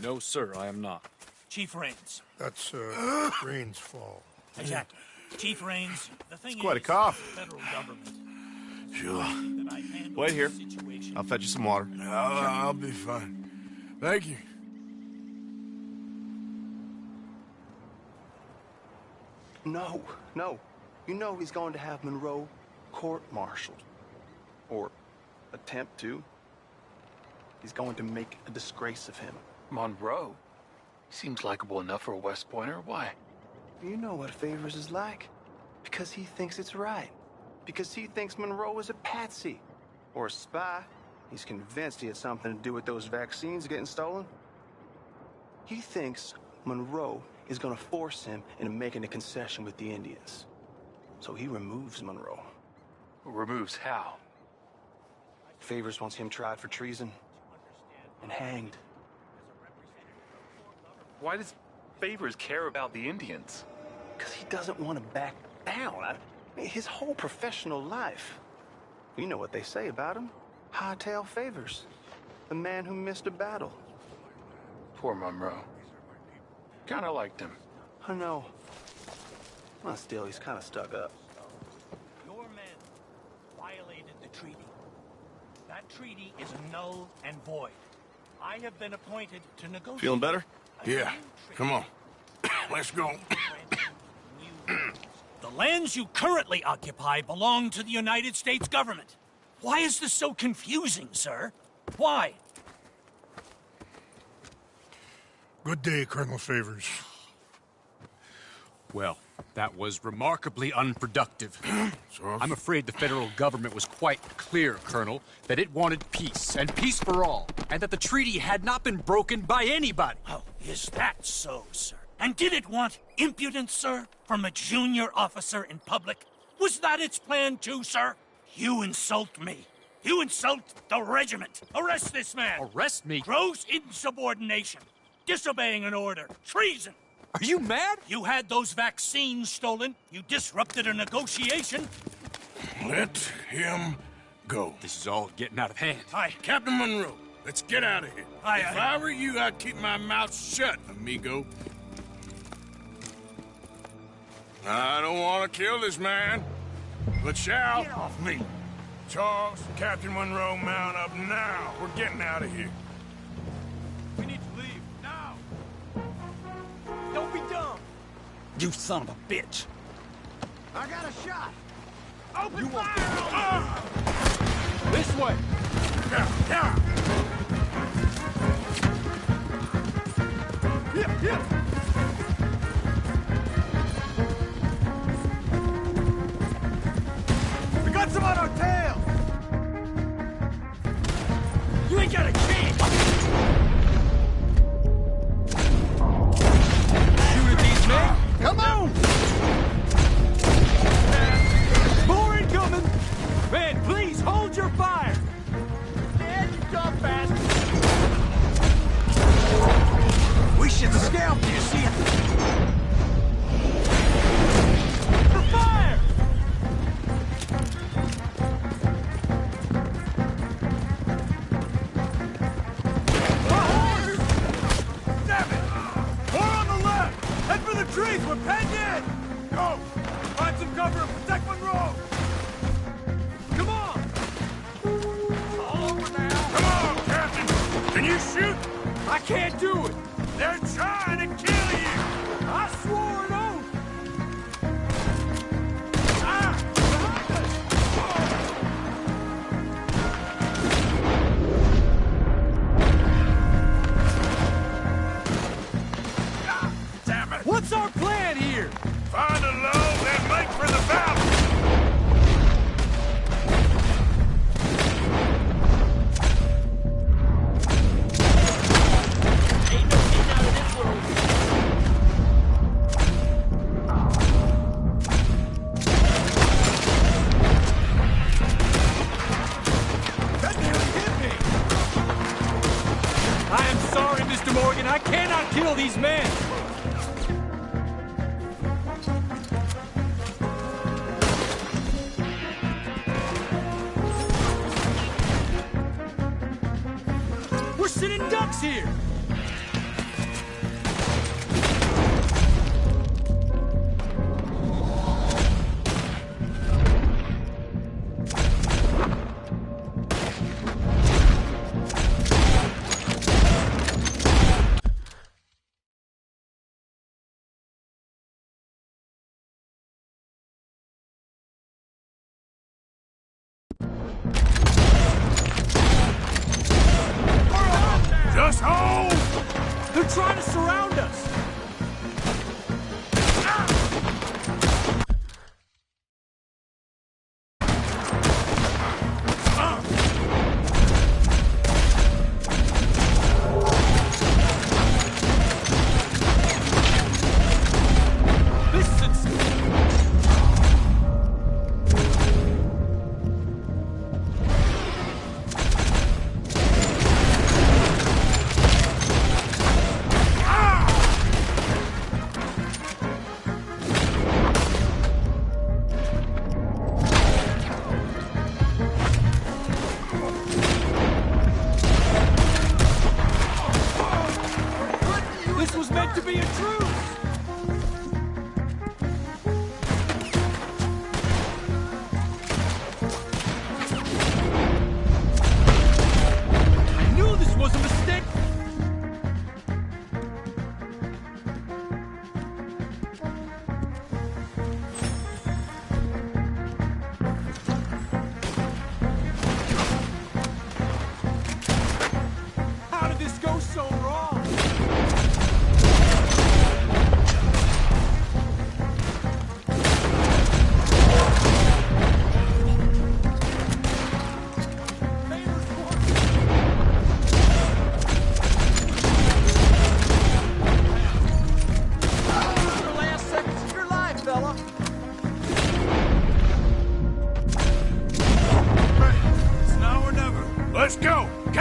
S7: No, sir, I am not.
S17: Chief Rains.
S16: That's, Rains Fall.
S17: Exactly. Chief Rains, the thing
S18: It's quite a
S17: is,
S18: cough.
S17: the federal government.
S18: Sure.
S17: That I handle
S18: Wait here.
S17: the situation.
S18: I'll fetch you some water.
S3: I'll be fine. Thank you.
S19: No. You know he's going to have Monroe court-martialed. Or attempt to. He's going to make a disgrace of him.
S6: Monroe? He seems likable enough for a West Pointer. Why?
S19: You know what Favors is like. Because he thinks it's right. Because he thinks Monroe is a patsy. Or a spy. He's convinced he had something to do with those vaccines getting stolen. He thinks Monroe is going to force him into making a concession with the Indians. So he removes Monroe.
S6: Removes how?
S19: Favors wants him tried for treason and hanged.
S6: Why does Favors care about the Indians?
S19: Because he doesn't want to back down. His whole professional life. You know what they say about him. Hightail Favors. The man who missed a battle.
S6: Poor Monroe. Kinda liked him.
S19: I know. Well, still, he's kind of stuck up.
S17: violated the treaty. That treaty is null and void. I have been appointed to negotiate.
S3: Feeling better? Yeah. Come on. Let's go.
S17: The lands you currently occupy belong to the United States government. Why is this so confusing, sir? Why?
S16: Good day, Colonel Favors.
S7: Well, that was remarkably unproductive. I'm afraid the federal government was quite clear, Colonel, that it wanted peace, and peace for all, and that the treaty had not been broken by anybody.
S17: Oh, is that so, sir? And did it want impudence, sir, from a junior officer in public? Was that its plan too, sir? You insult me. You insult the regiment. Arrest this man.
S7: Arrest me?
S17: Gross insubordination. Disobeying an order. Treason.
S7: Are you mad?
S17: You had those vaccines stolen. You disrupted a negotiation.
S3: Let him go.
S7: This is all getting out of hand.
S17: Aye.
S3: Captain Monroe, let's get out of here.
S17: Aye,
S3: If I were you, I'd keep my mouth shut, amigo. I don't want to kill this man, but shall.
S17: Get off me.
S3: Charles, Captain Monroe, mount up now. We're getting out of here.
S2: We need to leave, now! Don't be dumb!
S1: You son of a bitch!
S19: I got a shot!
S2: Open fire! This way!
S19: Yeah!
S2: We got some on our tail!
S17: You ain't got a chance!
S2: Shoot at these men! Come on! More incoming! Man, please hold your fire!
S19: Yeah, you talk fast.
S2: We should scalp you, see ya! For fire!
S3: Damn it!
S2: More on the left! Head for the trees! We're penned in! Go! Find some cover and protect Monroe! Come on!
S3: All over now. Come on, Captain. Can you shoot?
S2: I can't do it!
S3: They're trying to kill you.
S2: I swore an oath!
S3: Damn it.
S2: What's our plan here?
S3: Find a low and make for the valley.
S11: Ain't no getting out of this world.
S2: That nearly hit me! I am sorry, Mr. Morgan. I cannot kill these men! We're sitting ducks here!
S3: Just hold.
S2: They're trying to surround us! This is...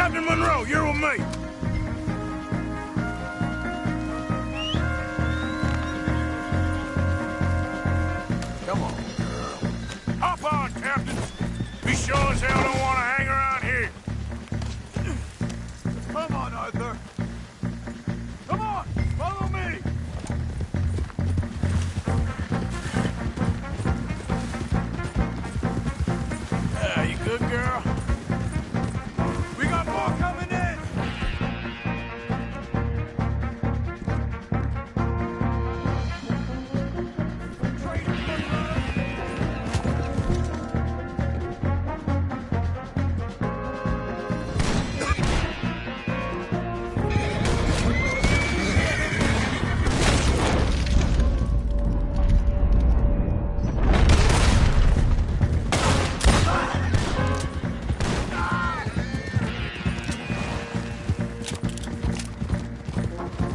S3: Captain Monroe, you're with me. Come on, girl. Hop on, Captain. We sure as hell don't want to hang around here.
S15: Come on, Arthur. Come on, follow me.
S3: You good, girl?
S15: We got more coming in.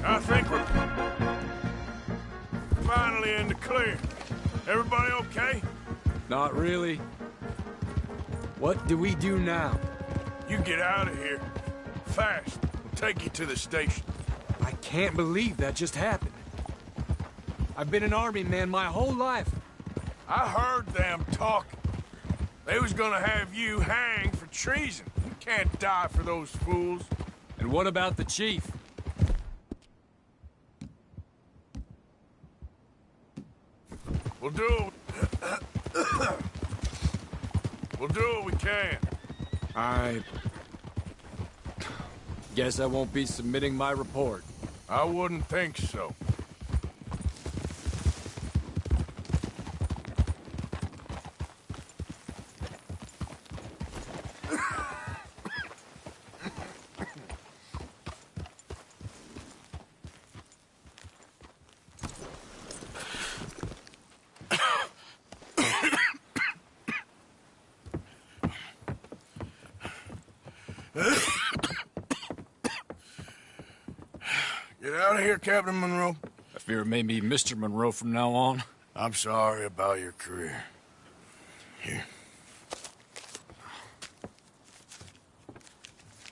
S3: I think we're finally in the clear. Everybody okay?
S7: Not really. What do we do now?
S3: You get out of here. Fast. We'll take you to the station.
S7: I can't believe that just happened. I've been an army man my whole life.
S3: I heard them talking. They was gonna have you hanged for treason. You can't die for those fools.
S7: And what about the chief?
S3: We'll do what we can.
S7: I guess I won't be submitting my report.
S3: I wouldn't think so. Get out of here, Captain Monroe.
S7: I fear it may be Mr. Monroe from now on.
S3: I'm sorry about your career. Here.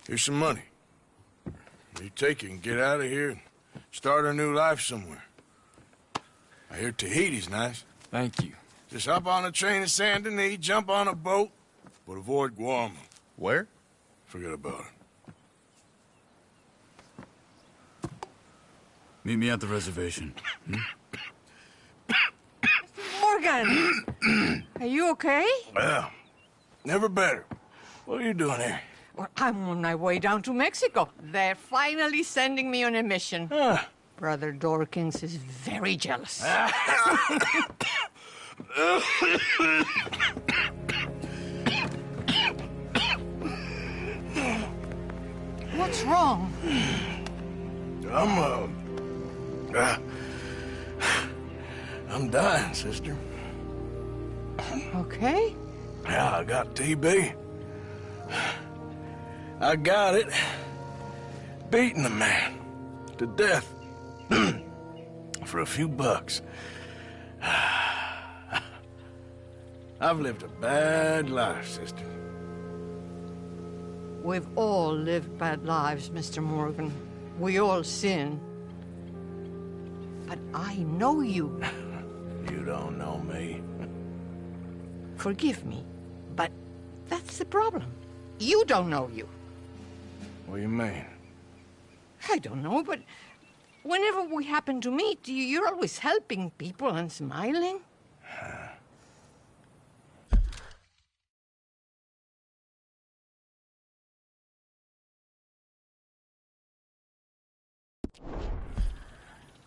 S3: Here's some money. You take it and get out of here and start a new life somewhere. I hear Tahiti's nice.
S7: Thank you.
S3: Just hop on a train to Saint Denis, jump on a boat, but avoid Guam.
S15: Where?
S3: Forget about it.
S15: Meet me at the reservation.
S18: Morgan! Are you okay?
S3: Well, never better. What are you doing here?
S18: Well, I'm on my way down to Mexico. They're finally sending me on a mission. Brother Dorkins is very jealous. What's wrong?
S3: I'm dying, sister.
S18: Okay.
S3: Yeah, I got TB. I got it. Beating a man to death for a few bucks. I've lived a bad life, sister.
S18: We've all lived bad lives, Mr. Morgan. We all sin. But I know you.
S3: You don't know me.
S18: Forgive me, but that's the problem. You don't know you.
S3: What do you mean?
S18: I don't know, but whenever we happen to meet, you're always helping people and smiling.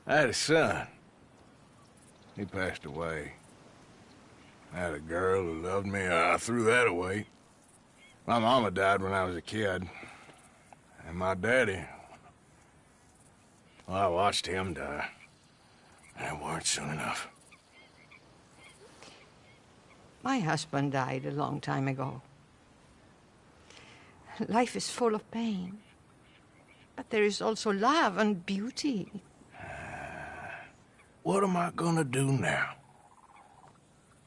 S3: I had a son. He passed away. I had a girl who loved me. I threw that away. My mama died when I was a kid. And my daddy... well, I watched him die. And it weren't soon enough.
S18: My husband died a long time ago. Life is full of pain. But there is also love and beauty.
S3: What am I gonna do now?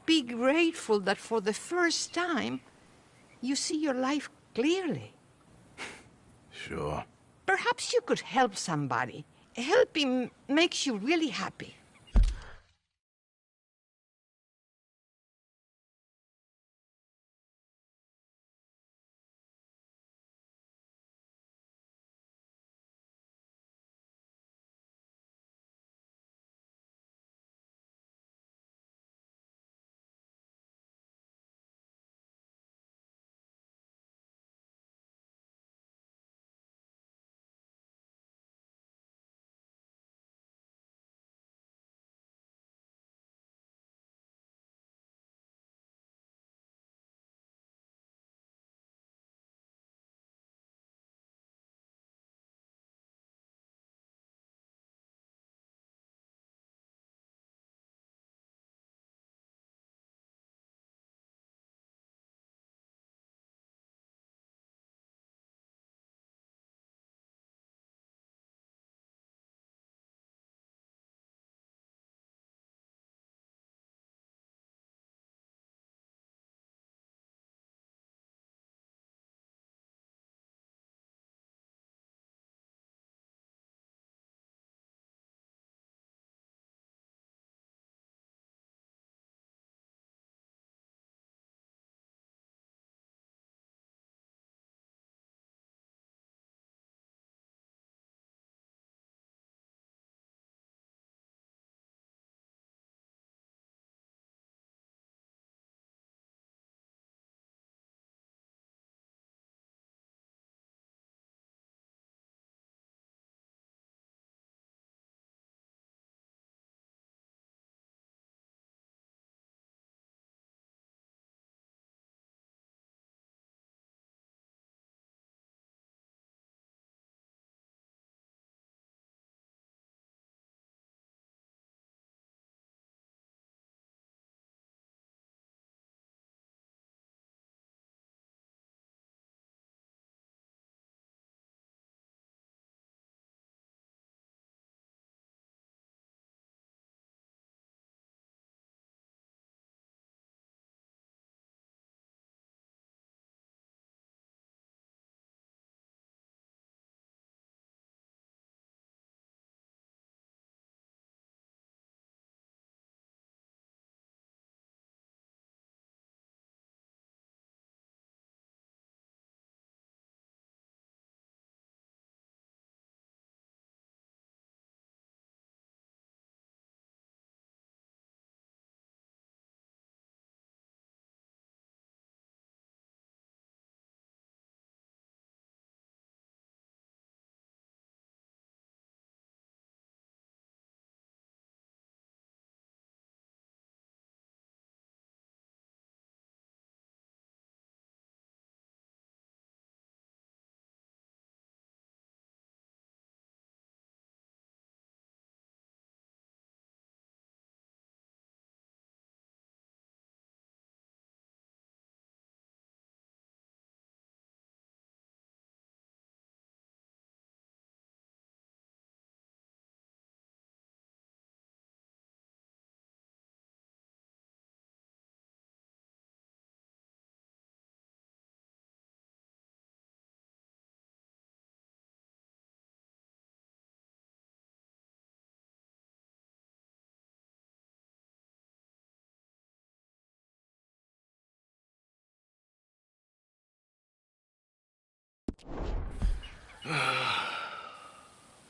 S18: Be grateful that for the first time, you see your life clearly.
S3: Sure.
S18: Perhaps you could help somebody. Helping makes you really happy.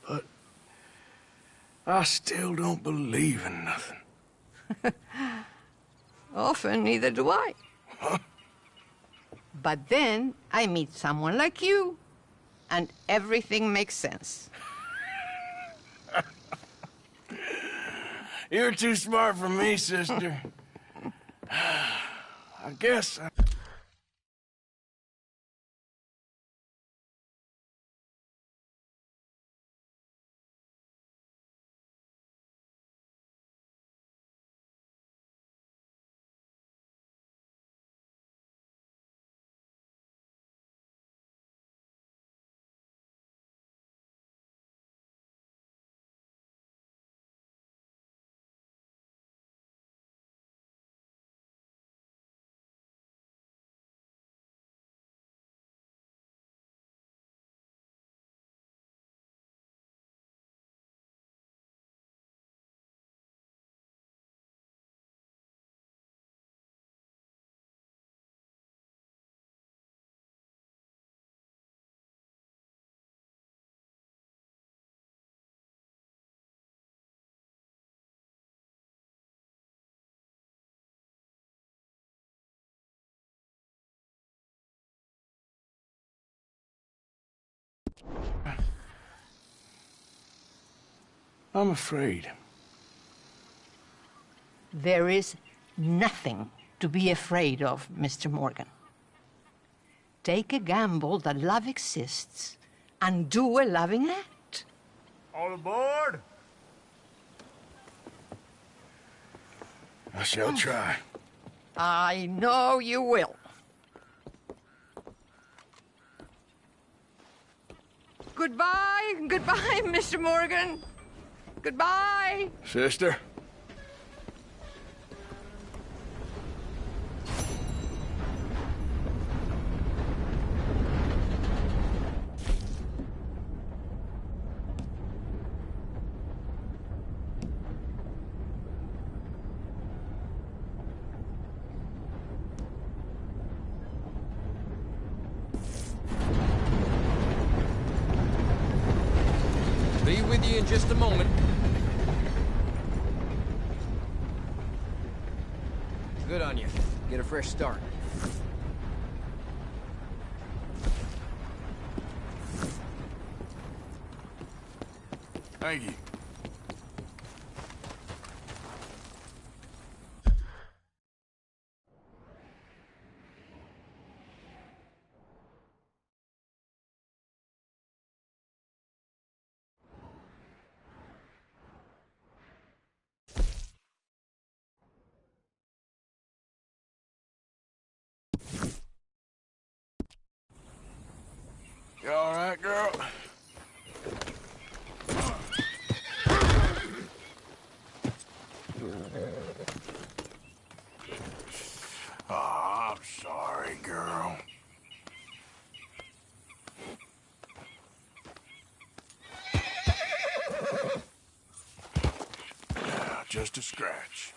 S3: But I still don't believe in nothing.
S18: Often, neither do I. But then I meet someone like you, and everything makes sense.
S3: You're too smart for me, sister. I guess I'm afraid.
S18: There is nothing to be afraid of, Mr. Morgan. Take a gamble that love exists and do a loving act.
S3: All aboard! I shall try.
S18: I know you will. Goodbye, goodbye, Mr. Morgan. Goodbye.
S3: Sister?
S10: Be with you in just a moment. Good on you. Get a fresh start.
S3: Thank you. You all right, girl? Oh, I'm sorry, girl. Just a scratch.